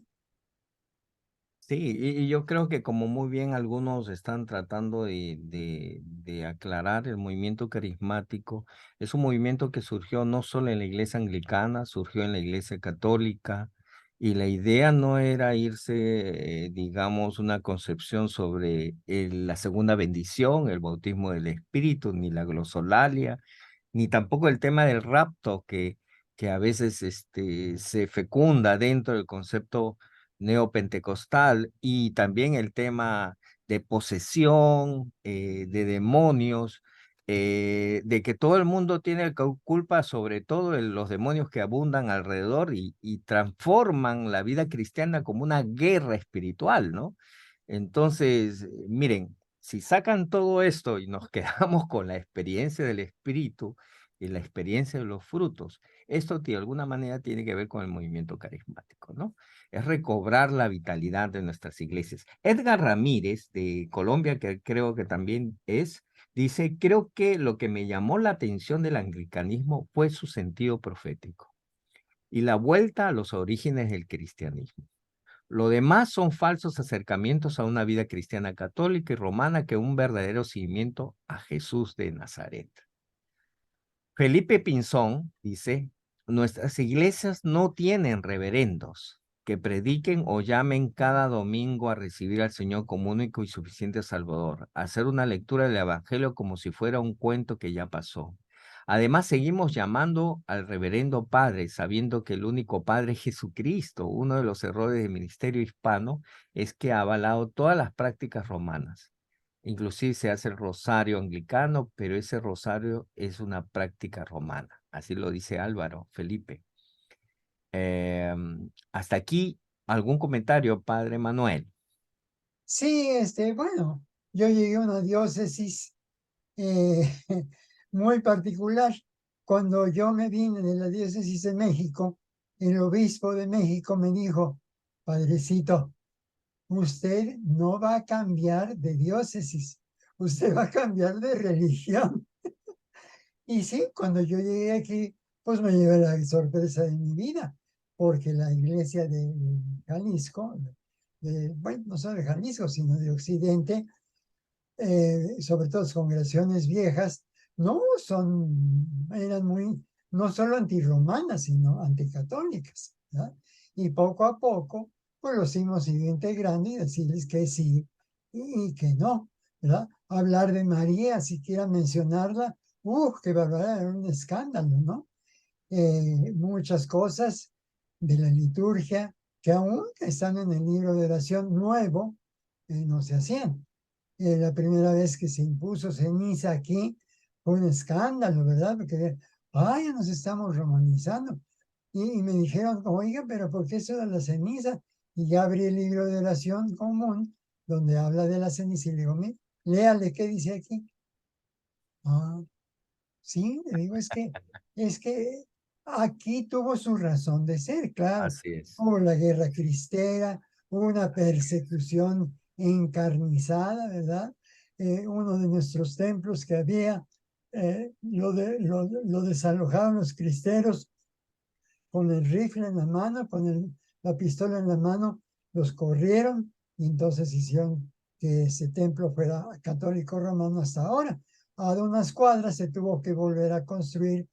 Sí, y yo creo que como muy bien algunos están tratando de aclarar, el movimiento carismático es un movimiento que surgió no solo en la iglesia anglicana, surgió en la iglesia católica, y la idea no era irse, digamos, una concepción sobre la segunda bendición, el bautismo del Espíritu, ni la glosolalia, ni tampoco el tema del rapto que a veces se fecunda dentro del concepto neopentecostal, y también el tema de posesión, de demonios, de que todo el mundo tiene culpa, sobre todo los demonios que abundan alrededor y transforman la vida cristiana como una guerra espiritual, ¿no? Entonces, miren, si sacan todo esto y nos quedamos con la experiencia del Espíritu y la experiencia de los frutos, esto de alguna manera tiene que ver con el movimiento carismático, ¿no? Es recobrar la vitalidad de nuestras iglesias. Edgar Ramírez, de Colombia, que creo que también dice, creo que lo que me llamó la atención del anglicanismo fue su sentido profético y la vuelta a los orígenes del cristianismo. Lo demás son falsos acercamientos a una vida cristiana católica y romana que un verdadero seguimiento a Jesús de Nazaret. Felipe Pinzón dice, nuestras iglesias no tienen reverendos que prediquen o llamen cada domingo a recibir al Señor como único y suficiente Salvador, a hacer una lectura del Evangelio como si fuera un cuento que ya pasó. Además, seguimos llamando al reverendo padre, sabiendo que el único padre es Jesucristo. Uno de los errores del ministerio hispano es que ha avalado todas las prácticas romanas. Inclusive se hace el rosario anglicano, pero ese rosario es una práctica romana. Así lo dice Álvaro Felipe. Hasta aquí, ¿algún comentario, Padre Manuel? Sí, bueno, yo llegué a una diócesis muy particular. Cuando yo me vine de la diócesis de México, el obispo de México me dijo, padrecito, usted no va a cambiar de diócesis, usted va a cambiar de religión. Y sí, cuando yo llegué aquí, pues me llevé la sorpresa de mi vida, porque la iglesia de Jalisco, bueno, no solo de Jalisco, sino de Occidente, sobre todo las congregaciones viejas, no eran muy, no solo antirromanas, sino anticatólicas, ¿verdad? Y poco a poco, pues los hemos ido integrando y decirles que sí y que no, ¿verdad? Hablar de María, siquiera mencionarla, qué barbaridad, era un escándalo, ¿no? Muchas cosas de la liturgia que aún están en el libro de oración nuevo, no se hacían. La primera vez que se impuso ceniza aquí fue un escándalo, ¿verdad? Porque, ay, ya nos estamos romanizando. Y me dijeron, oiga, pero ¿por qué eso de la ceniza? Y ya abrí el libro de oración común, donde habla de la ceniza, y le digo, mira, léale qué dice aquí. Ah, sí, le digo, es que aquí tuvo su razón de ser, claro. Así es. Hubo la guerra cristera, hubo una persecución encarnizada, ¿verdad? Uno de nuestros templos que había, lo desalojaron los cristeros con el rifle en la mano, con la pistola en la mano, los corrieron y entonces hicieron que ese templo fuera católico romano hasta ahora. A unas cuadras se tuvo que volver a construir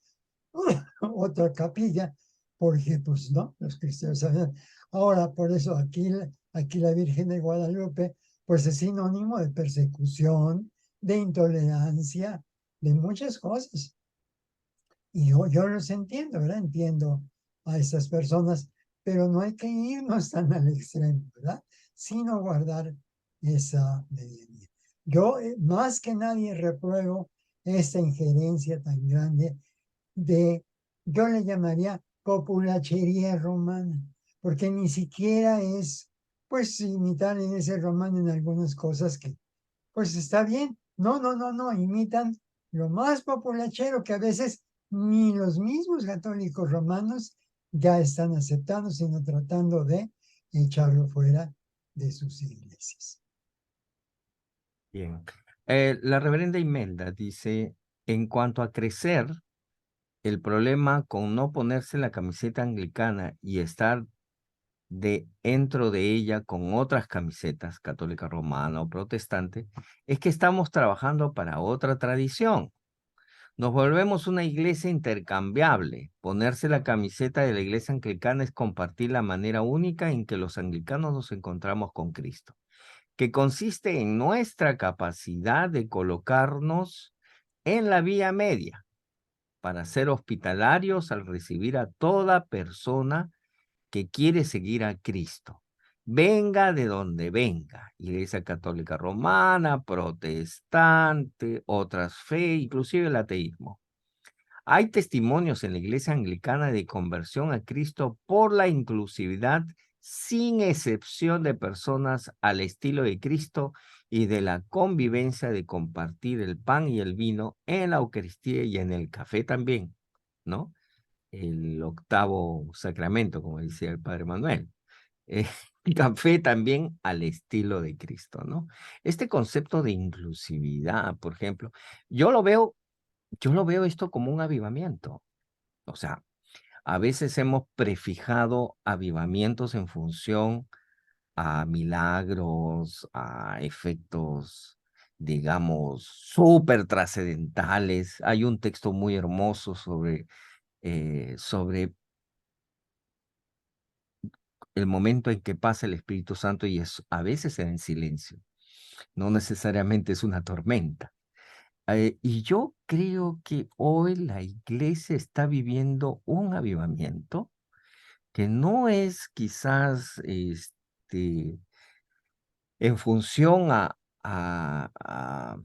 otra capilla, porque pues no, los cristianos sabían. Ahora, por eso aquí la Virgen de Guadalupe, pues es sinónimo de persecución, de intolerancia, de muchas cosas. Y yo los entiendo, ¿verdad? Entiendo a estas personas, pero no hay que irnos tan al extremo, ¿verdad? Sino guardar esa medianía. Yo más que nadie repruebo esta injerencia tan grande yo le llamaría populachería romana, porque ni siquiera es, pues, imitar en ese romano en algunas cosas que, pues, está bien. No, no, no, no, imitan lo más populachero que a veces ni los mismos católicos romanos ya están aceptando, sino tratando de echarlo fuera de sus iglesias. Bien. La reverenda Imelda dice, en cuanto a crecer, el problema con no ponerse la camiseta anglicana y estar dentro de ella con otras camisetas, católica romana o protestante, es que estamos trabajando para otra tradición. Nos volvemos una iglesia intercambiable. Ponerse la camiseta de la iglesia anglicana es compartir la manera única en que los anglicanos nos encontramos con Cristo, que consiste en nuestra capacidad de colocarnos en la vía media para ser hospitalarios al recibir a toda persona que quiere seguir a Cristo. Venga de donde venga, Iglesia Católica Romana, protestante, otras fe, inclusive el ateísmo. Hay testimonios en la Iglesia Anglicana de conversión a Cristo por la inclusividad sin excepción de personas al estilo de Cristo y de la convivencia de compartir el pan y el vino en la Eucaristía y en el café también, ¿no? El octavo sacramento, como decía el Padre Manuel. Café también al estilo de Cristo, ¿no? Este concepto de inclusividad, por ejemplo, yo lo veo esto como un avivamiento. O sea, a veces hemos prefijado avivamientos en función a milagros, a efectos, digamos, súper trascendentales. Hay un texto muy hermoso sobre el momento en que pasa el Espíritu Santo y es a veces en silencio. No necesariamente es una tormenta. Y yo creo que hoy la iglesia está viviendo un avivamiento que no es quizás en función a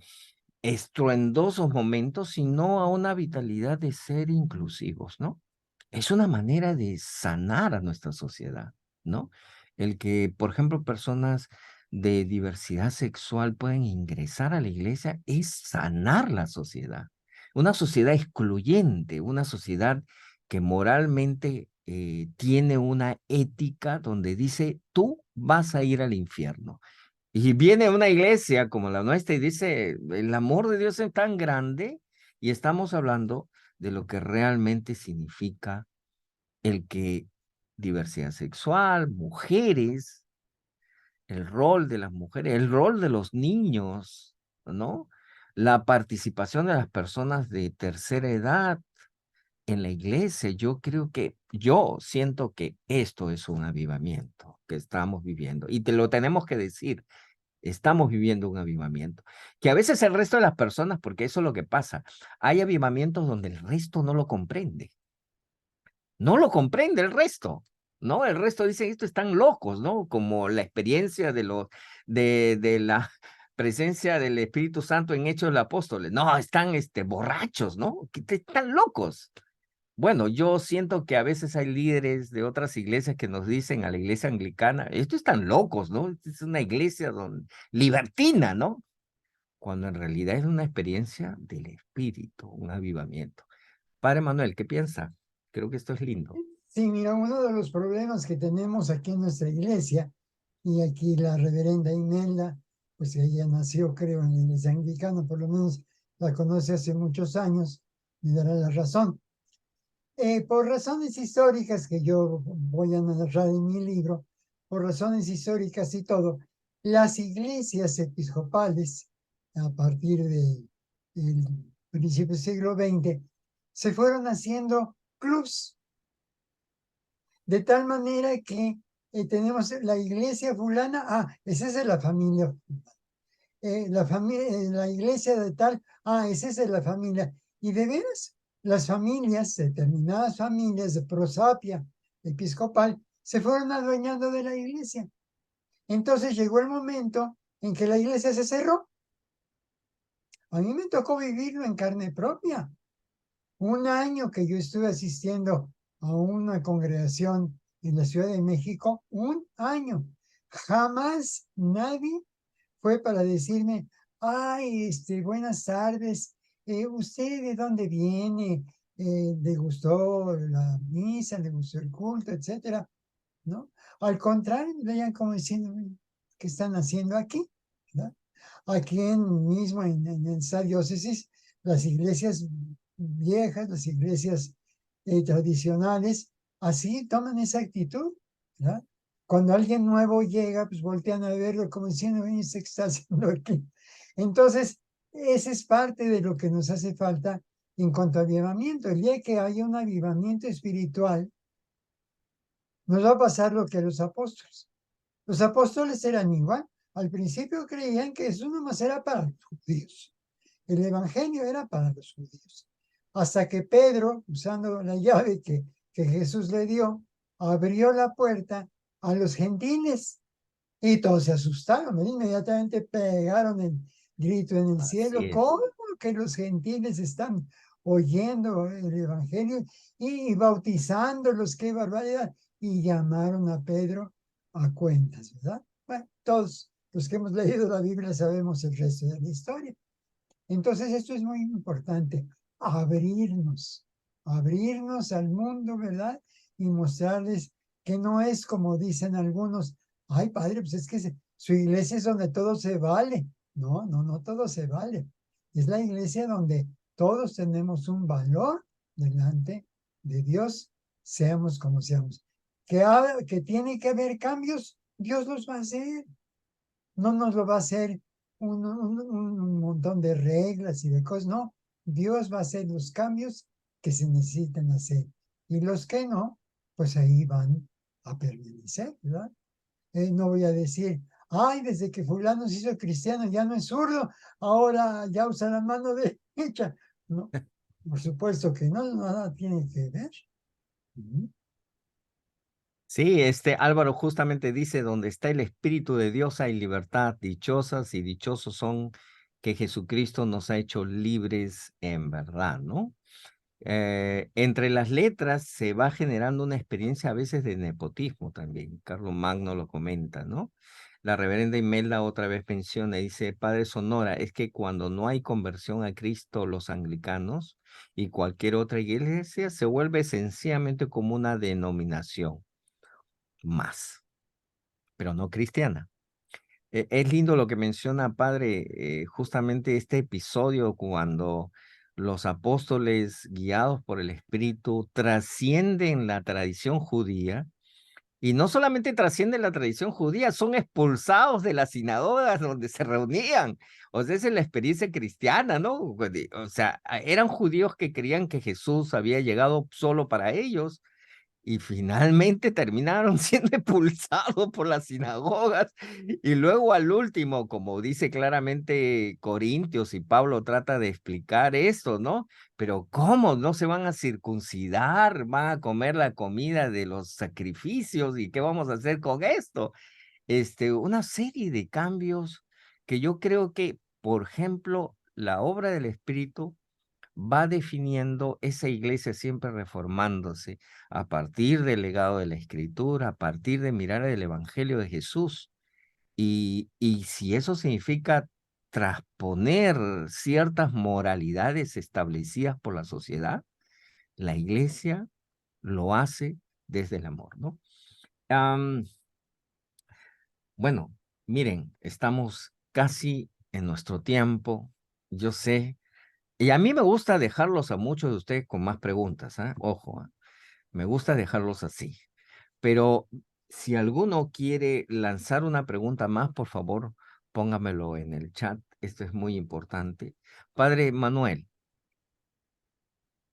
estruendosos momentos, sino a una vitalidad de ser inclusivos, ¿no? Es una manera de sanar a nuestra sociedad, ¿no? El que, por ejemplo, personas de diversidad sexual pueden ingresar a la iglesia es sanar la sociedad. Una sociedad excluyente, una sociedad que moralmente tiene una ética donde dice, tú vas a ir al infierno. Y viene una iglesia como la nuestra y dice, el amor de Dios es tan grande y estamos hablando de lo que realmente significa el que diversidad sexual, mujeres, el rol de las mujeres, el rol de los niños, ¿no? La participación de las personas de tercera edad en la iglesia. Yo siento que esto es un avivamiento que estamos viviendo y te lo tenemos que decir. Estamos viviendo un avivamiento, que a veces el resto de las personas, porque eso es lo que pasa, hay avivamientos donde el resto no lo comprende. No lo comprende el resto, ¿no? El resto dice, estos están locos, ¿no? Como la experiencia de la presencia del Espíritu Santo en Hechos de los Apóstoles. No, están borrachos, ¿no? Están locos. Bueno, yo siento que a veces hay líderes de otras iglesias que nos dicen a la iglesia anglicana, estos están locos, ¿no? Esta es una iglesia libertina, ¿no? cuando en realidad es una experiencia del espíritu, un avivamiento. Padre Manuel, ¿qué piensa? Creo que esto es lindo. Sí, mira, uno de los problemas que tenemos aquí en nuestra iglesia, y aquí la reverenda Imelda, pues ella nació, creo, en la iglesia anglicana, por lo menos la conoce hace muchos años, me dará la razón. Por razones históricas que yo voy a narrar en mi libro, por razones históricas y todo, las iglesias episcopales, a partir del principio del siglo XX, se fueron haciendo clubs, de tal manera que tenemos la iglesia fulana, esa es de la familia, la iglesia de tal, esa es de la familia. Y de veras, las familias, determinadas familias de prosapia episcopal, se fueron adueñando de la iglesia. Entonces llegó el momento en que la iglesia se cerró. A mí me tocó vivirlo en carne propia. Un año que yo estuve asistiendo a una congregación en la Ciudad de México, un año. Jamás nadie fue para decirme, buenas tardes, ¿usted de dónde viene? ¿Le gustó la misa? ¿Le gustó el culto? Etcétera, ¿no? Al contrario, me veían como diciendo, ¿qué están haciendo aquí? ¿verdad? Aquí mismo en esta diócesis, las iglesias viejas, las iglesias tradicionales, así toman esa actitud, ¿verdad? Cuando alguien nuevo llega, pues voltean a verlo como diciendo, ¿qué está haciendo aquí? Entonces, esa es parte de lo que nos hace falta en cuanto a avivamiento. El día que haya un avivamiento espiritual, nos va a pasar lo que a los apóstoles. Los apóstoles eran igual. Al principio creían que eso nomás era para los judíos. El evangelio era para los judíos. Hasta que Pedro, usando la llave que Jesús le dio, abrió la puerta a los gentiles. Y todos se asustaron, ¿eh? Inmediatamente pegaron el grito en el cielo. ¿Cómo que los gentiles están oyendo el evangelio y bautizándolos? ¡Qué barbaridad! Y llamaron a Pedro a cuentas, ¿verdad? Bueno, todos los que hemos leído la Biblia sabemos el resto de la historia. Entonces esto es muy importante, abrirnos al mundo, ¿verdad? Y mostrarles que no es como dicen algunos, ay padre, pues es que su iglesia es donde todo se vale. No, no, no todo se vale. Es la iglesia donde todos tenemos un valor delante de Dios, seamos como seamos. Que tiene que haber cambios, Dios los va a hacer. No nos lo va a hacer un montón de reglas y de cosas, no. Dios va a hacer los cambios que se necesitan hacer. Y los que no, pues ahí van a permanecer, ¿verdad? No voy a decir, desde que fulano se hizo cristiano ya no es zurdo, ahora ya usa la mano derecha. No, por supuesto que no, nada tiene que ver. Sí, Álvaro justamente dice, donde está el Espíritu de Dios hay libertad, dichosas y dichosos son que Jesucristo nos ha hecho libres en verdad, ¿no? Entre las letras se va generando una experiencia a veces de nepotismo también. Carlos Magno lo comenta, ¿no? La reverenda Imelda otra vez menciona, dice, Padre Sonora, es que cuando no hay conversión a Cristo, los anglicanos y cualquier otra iglesia se vuelve sencillamente como una denominación más, pero no cristiana. Es lindo lo que menciona, padre, justamente este episodio cuando los apóstoles, guiados por el Espíritu, trascienden la tradición judía, y no solamente trascienden la tradición judía, son expulsados de las sinagogas donde se reunían. O sea, esa es la experiencia cristiana, ¿no? O sea, eran judíos que creían que Jesús había llegado solo para ellos, y finalmente terminaron siendo expulsados por las sinagogas. Y luego al último, como dice claramente Corintios, y Pablo trata de explicar esto, ¿no? Pero ¿cómo? ¿No se van a circuncidar? ¿Van a comer la comida de los sacrificios? ¿Y qué vamos a hacer con esto? Una serie de cambios que yo creo que, por ejemplo, la obra del Espíritu va definiendo esa iglesia siempre reformándose a partir del legado de la Escritura, a partir de mirar el Evangelio de Jesús. Y si eso significa trasponer ciertas moralidades establecidas por la sociedad, la iglesia lo hace desde el amor, ¿no? Bueno, miren, estamos casi en nuestro tiempo, yo sé, y a mí me gusta dejarlos a muchos de ustedes con más preguntas, ¿ah? Ojo, ¿ah? Me gusta dejarlos así. Pero si alguno quiere lanzar una pregunta más, por favor, póngamelo en el chat. Esto es muy importante. Padre Manuel,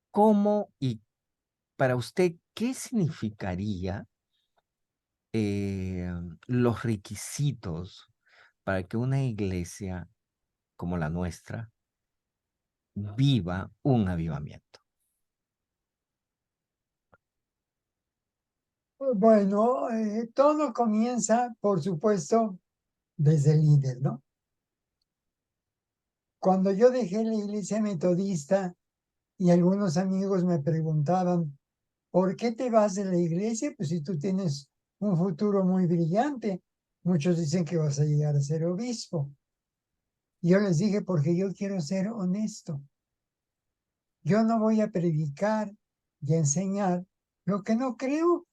¿cómo y para usted qué significaría los requisitos para que una iglesia como la nuestra viva un avivamiento? Bueno, todo comienza, por supuesto, desde el líder, ¿no? Cuando yo dejé la iglesia metodista y algunos amigos me preguntaban, ¿por qué te vas de la iglesia? Pues si tú tienes un futuro muy brillante. Muchos dicen que vas a llegar a ser obispo. Yo les dije, porque yo quiero ser honesto. Yo no voy a predicar y a enseñar lo que no creo.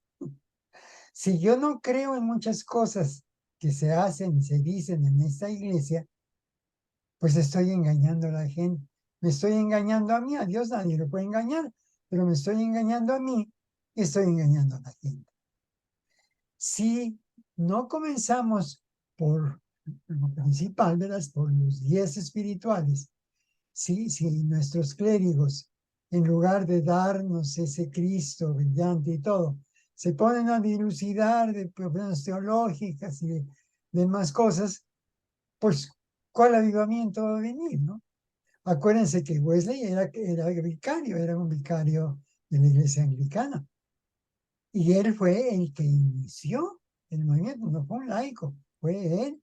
Si yo no creo en muchas cosas que se hacen y se dicen en esta iglesia, pues estoy engañando a la gente. Me estoy engañando a mí, a Dios nadie lo puede engañar, pero me estoy engañando a mí y estoy engañando a la gente. Si no comenzamos por lo principal, ¿verdad? Por los 10 espirituales, si nuestros clérigos, en lugar de darnos ese Cristo brillante y todo, se ponen a dilucidar de problemas teológicas y de demás cosas, pues, ¿cuál avivamiento va a venir, no? Acuérdense que Wesley era vicario, era un vicario de la iglesia anglicana. Y él fue el que inició el movimiento, no fue un laico, fue él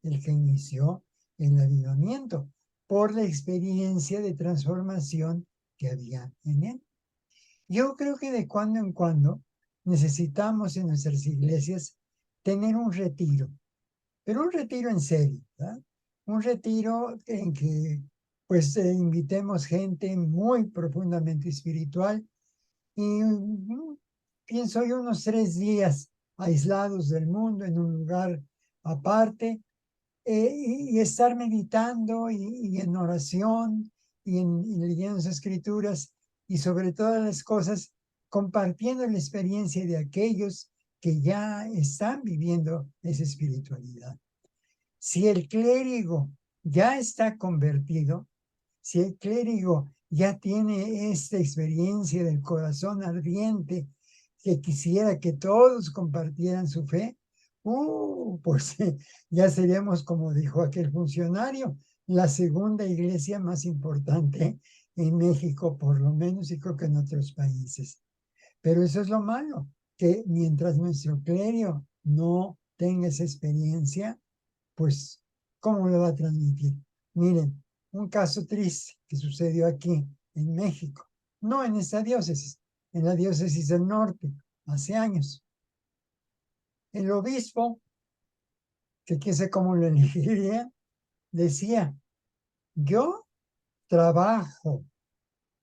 el que inició el avivamiento por la experiencia de transformación que había en él. Yo creo que de cuando en cuando necesitamos en nuestras iglesias tener un retiro, pero un retiro en serio, ¿verdad? Un retiro en que pues invitemos gente muy profundamente espiritual y pienso yo unos 3 días aislados del mundo en un lugar aparte y estar meditando y en oración y leyendo las escrituras y sobre todas las cosas compartiendo la experiencia de aquellos que ya están viviendo esa espiritualidad. Si el clérigo ya está convertido, si el clérigo ya tiene esta experiencia del corazón ardiente que quisiera que todos compartieran su fe, pues ya seríamos, como dijo aquel funcionario, la segunda iglesia más importante en México, por lo menos, y creo que en otros países. Pero eso es lo malo, que mientras nuestro clérigo no tenga esa experiencia, pues, ¿cómo lo va a transmitir? Miren, un caso triste que sucedió aquí en México, no en esta diócesis, en la diócesis del norte, hace años. El obispo, que quién sé cómo lo elegiría, decía, yo trabajo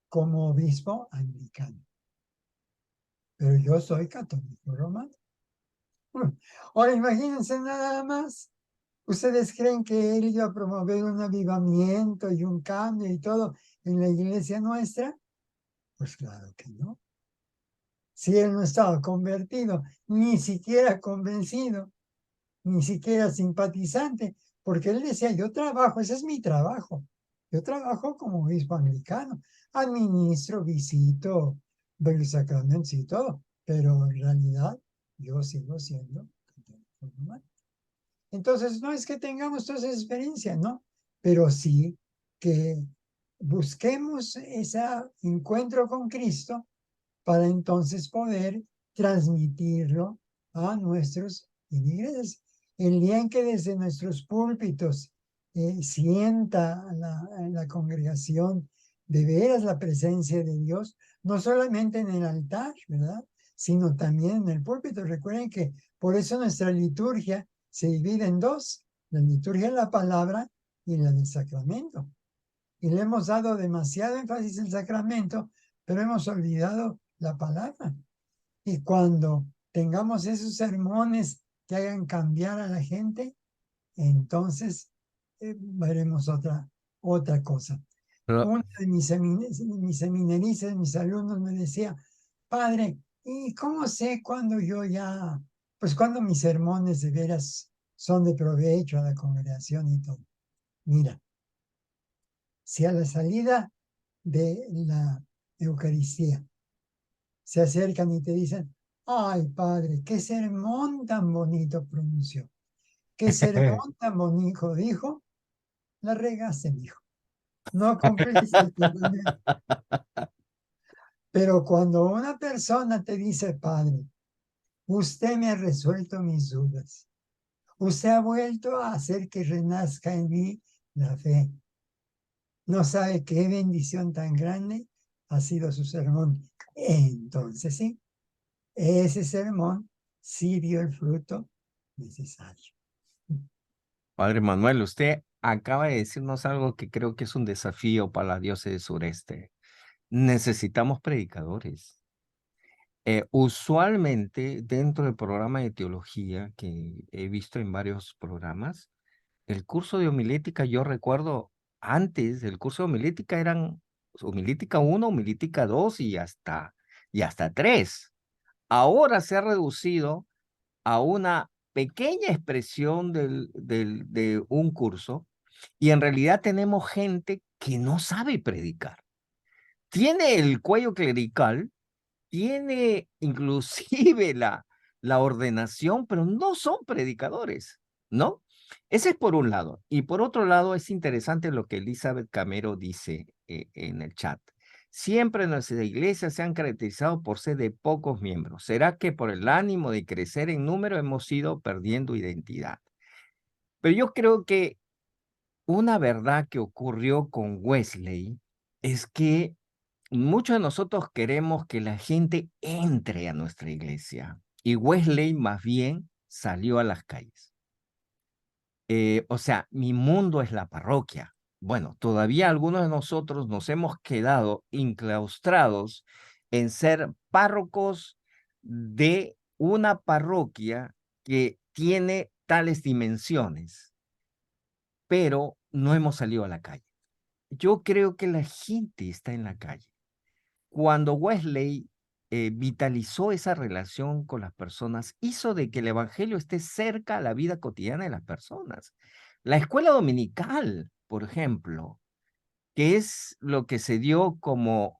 como obispo anglicano, pero yo soy católico romano. Ahora imagínense nada más. ¿Ustedes creen que él iba a promover un avivamiento y un cambio y todo en la iglesia nuestra? Pues claro que no. Si él no estaba convertido, ni siquiera convencido, ni siquiera simpatizante, porque él decía, yo trabajo, ese es mi trabajo. Yo trabajo como obispo anglicano, administro, visito, veo los sacramentos y todo, pero en realidad yo sigo siendo católico romano. Entonces, no es que tengamos toda esa experiencia, ¿no? Pero sí que busquemos ese encuentro con Cristo para entonces poder transmitirlo a nuestros feligreses. El día en que desde nuestros púlpitos sienta la congregación de veras la presencia de Dios, no solamente en el altar, ¿verdad? Sino también en el púlpito. Recuerden que por eso nuestra liturgia se divide en dos, la liturgia de la palabra y la del sacramento. Y le hemos dado demasiado énfasis al sacramento, pero hemos olvidado la palabra. Y cuando tengamos esos sermones que hagan cambiar a la gente, entonces veremos otra cosa. Pero, Uno de mis seminaristas, mis alumnos me decía, padre, ¿y cómo sé cuando cuando mis sermones de veras son de provecho a la congregación y todo? Mira, si a la salida de la Eucaristía se acercan y te dicen, ay, padre, qué sermón tan bonito pronunció, qué sermón tan bonito dijo, la regaste, mijo. No cumpliste tu deber. Pero cuando una persona te dice, padre, usted me ha resuelto mis dudas, usted ha vuelto a hacer que renazca en mí la fe, no sabe qué bendición tan grande ha sido su sermón. Entonces sí, ese sermón sí dio el fruto necesario. Padre Manuel, usted acaba de decirnos algo que creo que es un desafío para la diócesis sureste. Necesitamos predicadores. Usualmente, dentro del programa de teología que he visto en varios programas, el curso de homilética, yo recuerdo antes, el curso de homilética eran homilítica 1, homilítica 2 y hasta 3. Ahora se ha reducido a una pequeña expresión de un curso y en realidad tenemos gente que no sabe predicar. Tiene el cuello clerical, tiene inclusive la ordenación, pero no son predicadores, ¿no? Ese es por un lado. Y por otro lado, es interesante lo que Elizabeth Camero dice en el chat. Siempre nuestras iglesias se han caracterizado por ser de pocos miembros. ¿Será que por el ánimo de crecer en número hemos ido perdiendo identidad? Pero yo creo que una verdad que ocurrió con Wesley es que muchos de nosotros queremos que la gente entre a nuestra iglesia y Wesley más bien salió a las calles. O sea, mi mundo es la parroquia. Bueno, todavía algunos de nosotros nos hemos quedado enclaustrados en ser párrocos de una parroquia que tiene tales dimensiones, pero no hemos salido a la calle. Yo creo que la gente está en la calle. Cuando Wesley vitalizó esa relación con las personas, hizo de que el evangelio esté cerca a la vida cotidiana de las personas. La escuela dominical, por ejemplo, que es lo que se dio como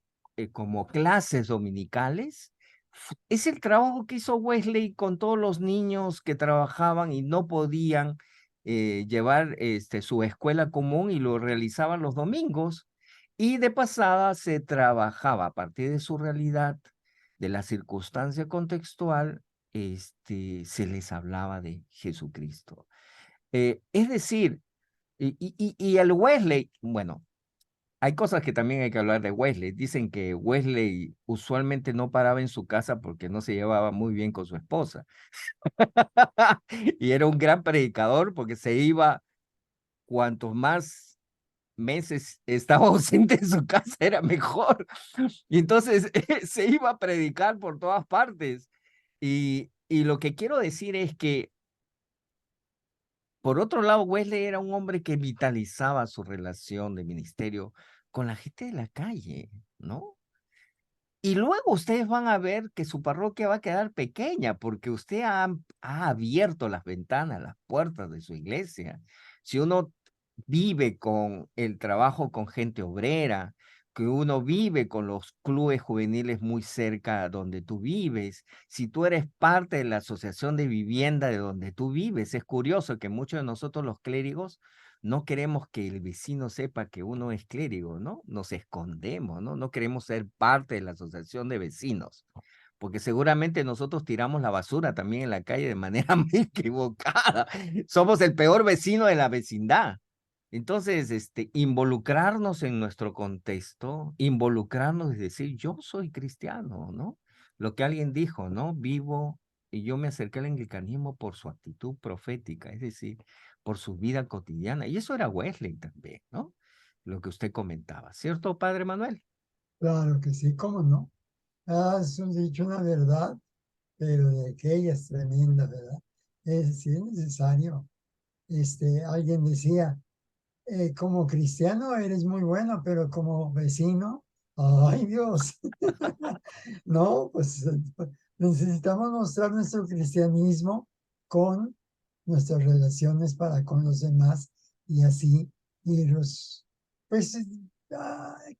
clases dominicales, es el trabajo que hizo Wesley con todos los niños que trabajaban y no podían llevar su escuela común y lo realizaban los domingos. Y de pasada se trabajaba a partir de su realidad, de la circunstancia contextual, se les hablaba de Jesucristo. Es decir, y el Wesley, bueno, hay cosas que también hay que hablar de Wesley. Dicen que Wesley usualmente no paraba en su casa porque no se llevaba muy bien con su esposa. Y era un gran predicador porque se iba, cuantos más meses estaba ausente en su casa, era mejor. Y entonces se iba a predicar por todas partes. Y lo que quiero decir es que, por otro lado, Wesley era un hombre que vitalizaba su relación de ministerio con la gente de la calle, ¿no? Y luego ustedes van a ver que su parroquia va a quedar pequeña porque usted ha abierto las ventanas, las puertas de su iglesia. Si uno vive con el trabajo con gente obrera, que uno vive con los clubes juveniles muy cerca donde tú vives, si tú eres parte de la asociación de vivienda de donde tú vives, es curioso que muchos de nosotros los clérigos no queremos que el vecino sepa que uno es clérigo, ¿no? Nos escondemos, ¿no? No queremos ser parte de la asociación de vecinos, porque seguramente nosotros tiramos la basura también en la calle de manera muy equivocada. Somos el peor vecino de la vecindad. Entonces, involucrarnos en nuestro contexto, involucrarnos y decir, yo soy cristiano, ¿no? Lo que alguien dijo, ¿no? Vivo, y yo me acerqué al anglicanismo por su actitud profética, es decir, por su vida cotidiana. Y eso era Wesley también, ¿no? Lo que usted comentaba, ¿cierto, padre Manuel? Claro que sí, cómo no. Has dicho una verdad, pero de que ella es tremenda, ¿verdad? Sí es necesario. Alguien decía, como cristiano eres muy bueno, pero como vecino, ay Dios. No, pues necesitamos mostrar nuestro cristianismo con nuestras relaciones para con los demás y así irlos, pues,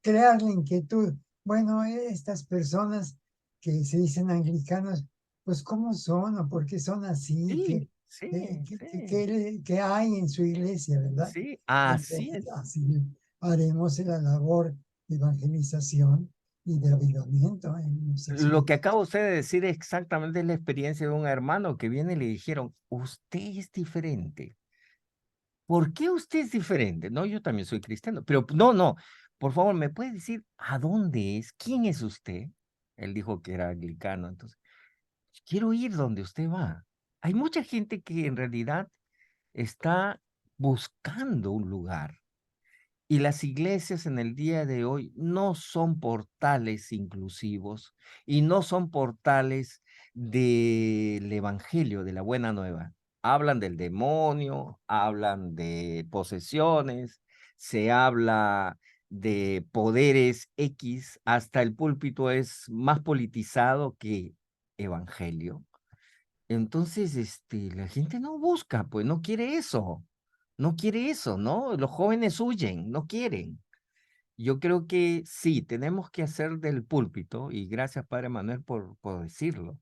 crear la inquietud. Bueno, estas personas que se dicen anglicanos, pues, ¿cómo son o por qué son así? Sí, sí, sí, ¿Qué hay en su iglesia, verdad? sí, Y así entonces es. así haremos la labor de evangelización y de avivamiento en nuestras Lo que iglesias. acaba usted de decir exactamente es la experiencia de un hermano que viene y le dijeron, usted es diferente. ¿Por qué usted es diferente? No, yo también soy cristiano, pero no, no, por favor, ¿me puede decir a dónde es? ¿Quién es usted? Él dijo que era anglicano, entonces, quiero ir donde usted va. Hay mucha gente que en realidad está buscando un lugar. Y las iglesias en el día de hoy no son portales inclusivos y no son portales del evangelio, de la buena nueva. Hablan del demonio, hablan de posesiones, se habla de poderes X, hasta el púlpito es más politizado que evangelio. Entonces, la gente no busca, pues no quiere eso. No quiere eso, ¿no? Los jóvenes huyen, no quieren. Yo creo que sí, tenemos que hacer del púlpito, y gracias, Padre Manuel, por decirlo,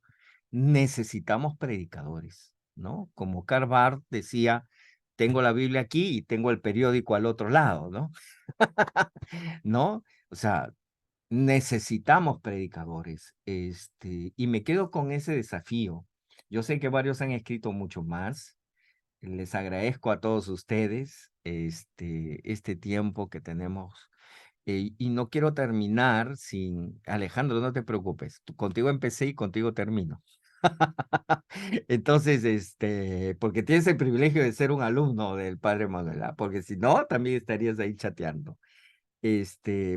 necesitamos predicadores, ¿no? Como Karl Barth decía, tengo la Biblia aquí y tengo el periódico al otro lado, ¿no? ¿No? O sea, necesitamos predicadores, y me quedo con ese desafío. Yo sé que varios han escrito mucho más. Les agradezco a todos ustedes este tiempo que tenemos. Y no quiero terminar sin, Alejandro, no te preocupes. Contigo empecé y contigo termino. Entonces, porque tienes el privilegio de ser un alumno del padre Manuel, ¿ah? Porque si no, también estarías ahí chateando.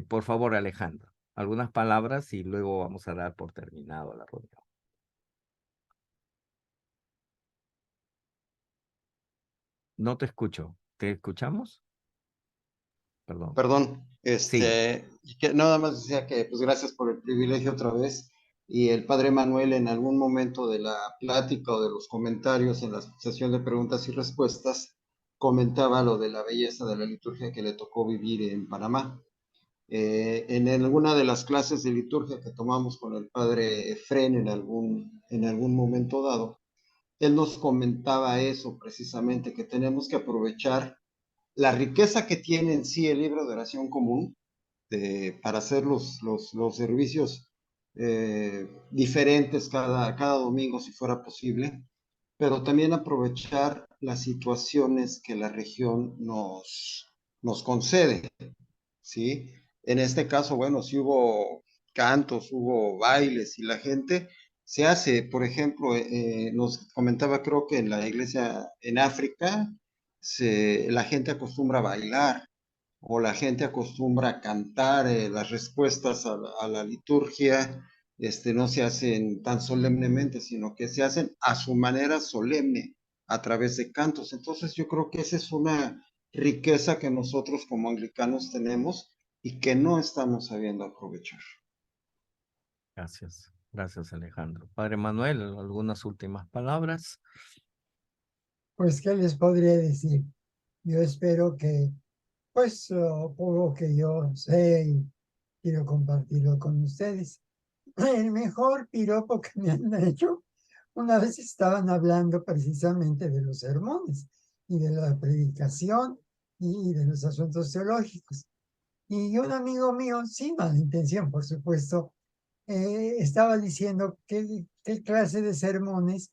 Por favor, Alejandro, algunas palabras y luego vamos a dar por terminado la reunión. No te escucho. ¿Te escuchamos? Perdón. Perdón, Sí. y que nada más decía que pues gracias por el privilegio otra vez. Y el padre Manuel en algún momento de la plática o de los comentarios en la sesión de preguntas y respuestas comentaba lo de la belleza de la liturgia que le tocó vivir en Panamá. En alguna de las clases de liturgia que tomamos con el padre Efrén en algún momento dado, él nos comentaba eso precisamente, que tenemos que aprovechar la riqueza que tiene en sí el libro de oración común para hacer los servicios diferentes cada domingo si fuera posible, pero también aprovechar las situaciones que la región nos concede, ¿sí? En este caso, bueno, si hubo cantos, hubo bailes y la gente se hace, por ejemplo, nos comentaba creo que en la iglesia en África, la gente acostumbra a bailar o la gente acostumbra a cantar las respuestas a la liturgia, no se hacen tan solemnemente, sino que se hacen a su manera solemne, a través de cantos. Entonces yo creo que esa es una riqueza que nosotros como anglicanos tenemos y que no estamos sabiendo aprovechar. Gracias, gracias Alejandro. Padre Manuel, algunas últimas palabras. Pues, ¿qué les podría decir? Yo espero que, pues, por lo que yo sé y quiero compartirlo con ustedes, el mejor piropo que me han hecho, una vez estaban hablando precisamente de los sermones y de la predicación y de los asuntos teológicos. Y un amigo mío, sin mala intención, por supuesto, estaba diciendo qué clase de sermones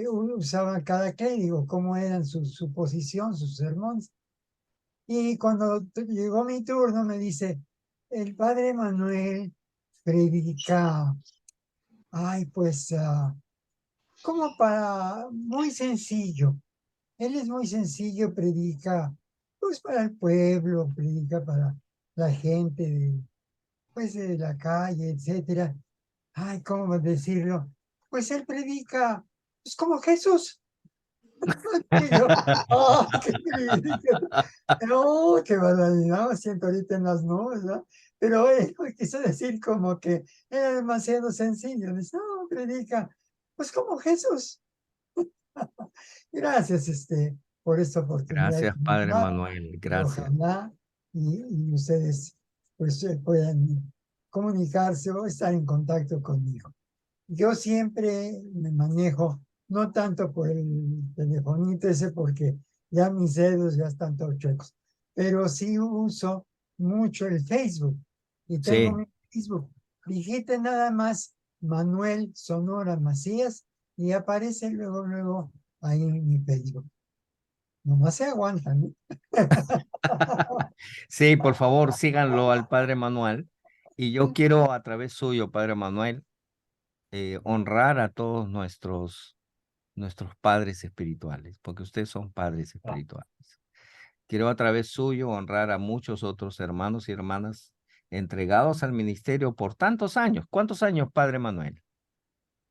usaba cada clérigo, cómo eran su posición, sus sermones. Y cuando llegó mi turno, me dice, el padre Manuel predica, ay, pues, como para, muy sencillo, Él es muy sencillo, predica pues para el pueblo, predica para la gente de, pues, de la calle, etcétera. Ay, ¿cómo decirlo? Pues él predica, pues como Jesús. Y yo, ¡ah, qué ridículo! No, qué barbaridad, me siento ahorita en las nubes, ¿no? Pero quiso decir como que era demasiado sencillo. Dice, no, predica, pues como Jesús. Gracias, por esta oportunidad Gracias, que me Padre da. Manuel. Y Gracias. ojalá y ustedes pues puedan comunicarse o estar en contacto conmigo. Yo siempre me manejo, no tanto por el telefonito ese, porque ya mis dedos ya están todos chuecos, pero sí uso mucho el Facebook y tengo Sí, mi Facebook. Digite nada más Manuel Sonora Macías y aparece luego, luego ahí en mi Facebook. Nomás se aguantan, ¿no? sí, por favor, síganlo al Padre Manuel. Y yo quiero a través suyo, Padre Manuel, honrar a todos nuestros padres espirituales, porque ustedes son padres espirituales. Quiero a través suyo honrar a muchos otros hermanos y hermanas entregados al ministerio por tantos años. ¿Cuántos años, Padre Manuel,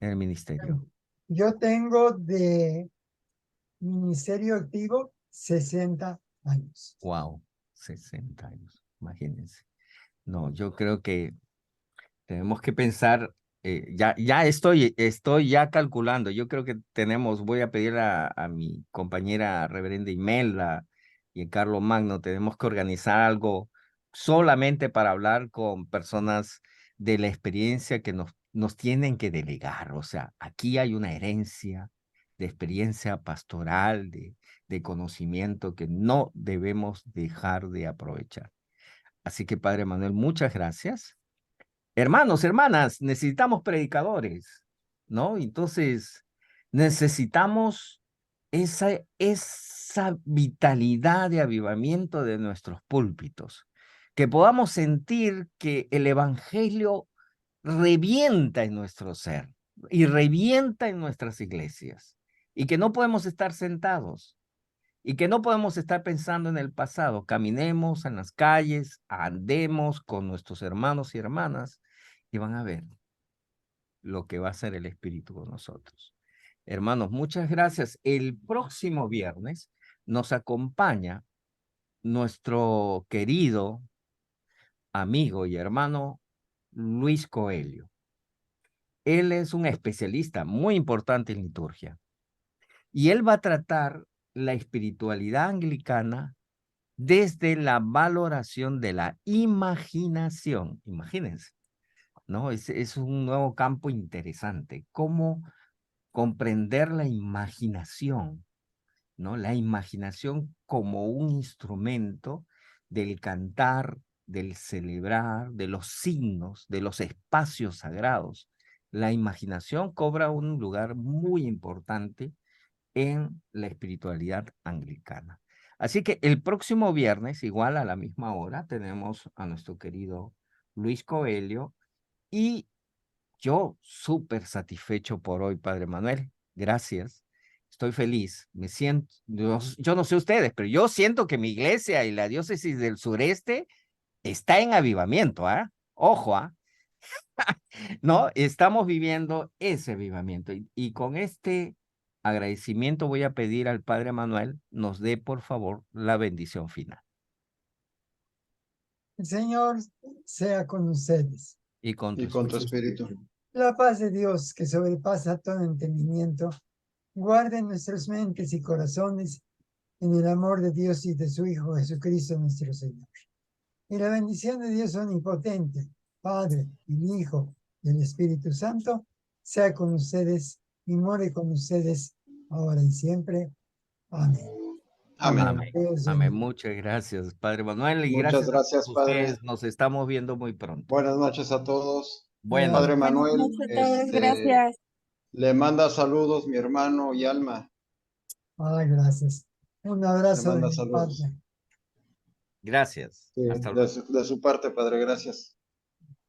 en el ministerio? Yo tengo de ministerio activo 60 años. Wow, 60 años, imagínense. No, yo creo que tenemos que pensar, ya estoy ya calculando. Yo creo que voy a pedir a mi compañera reverenda Imelda y a Carlos Magno, tenemos que organizar algo solamente para hablar con personas de la experiencia que nos tienen que delegar. O sea, aquí hay una herencia de experiencia pastoral, de conocimiento que no debemos dejar de aprovechar. Así que, Padre Manuel, muchas gracias. Hermanos, hermanas, necesitamos predicadores, ¿no? Entonces, necesitamos esa vitalidad de avivamiento de nuestros púlpitos, que podamos sentir que el evangelio revienta en nuestro ser y revienta en nuestras iglesias, y que no podemos estar sentados, y que no podemos estar pensando en el pasado. Caminemos en las calles, andemos con nuestros hermanos y hermanas y van a ver lo que va a hacer el Espíritu con nosotros. Hermanos, muchas gracias. El próximo viernes nos acompaña nuestro querido amigo y hermano Luis Coelho. Él es un especialista muy importante en liturgia y él va a tratar la espiritualidad anglicana desde la valoración de la imaginación. Imagínense, ¿no? Es un nuevo campo interesante. ¿Cómo comprender la imaginación, ¿no? La imaginación como un instrumento del cantar, del celebrar, de los signos, de los espacios sagrados. La imaginación cobra un lugar muy importante en la espiritualidad anglicana. Así que el próximo viernes, igual a la misma hora, tenemos a nuestro querido Luis Coelho y yo súper satisfecho por hoy, Padre Manuel. Gracias. Estoy feliz. Me siento, yo no sé ustedes, pero yo siento que mi iglesia y la diócesis del sureste está en avivamiento, ¿ah? Ojo, ¿ah? No, estamos viviendo ese avivamiento y con este agradecimiento voy a pedir al Padre Manuel nos dé por favor la bendición final. El Señor sea con ustedes. Y con tu Y con tu espíritu. espíritu. La paz de Dios, que sobrepasa todo entendimiento, guarde nuestras mentes y corazones en el amor de Dios y de su Hijo Jesucristo nuestro Señor. Y la bendición de Dios omnipotente, Padre, el Hijo y el Espíritu Santo, sea con ustedes y more con ustedes ahora y siempre. Amén. Amén. Amén. Dios Amén. bendiga. Muchas gracias, Padre Manuel, y Muchas gracias a gracias, todos Padre. ustedes. Nos estamos viendo muy pronto. Buenas noches a todos. Buenas Padre noches. Manuel, Buenas noches a todos, gracias. le manda saludos mi hermano y Alma. Ay, gracias. Un Le abrazo de manda mi saludos. parte. Gracias. Sí, Hasta luego. de su parte, Padre, gracias.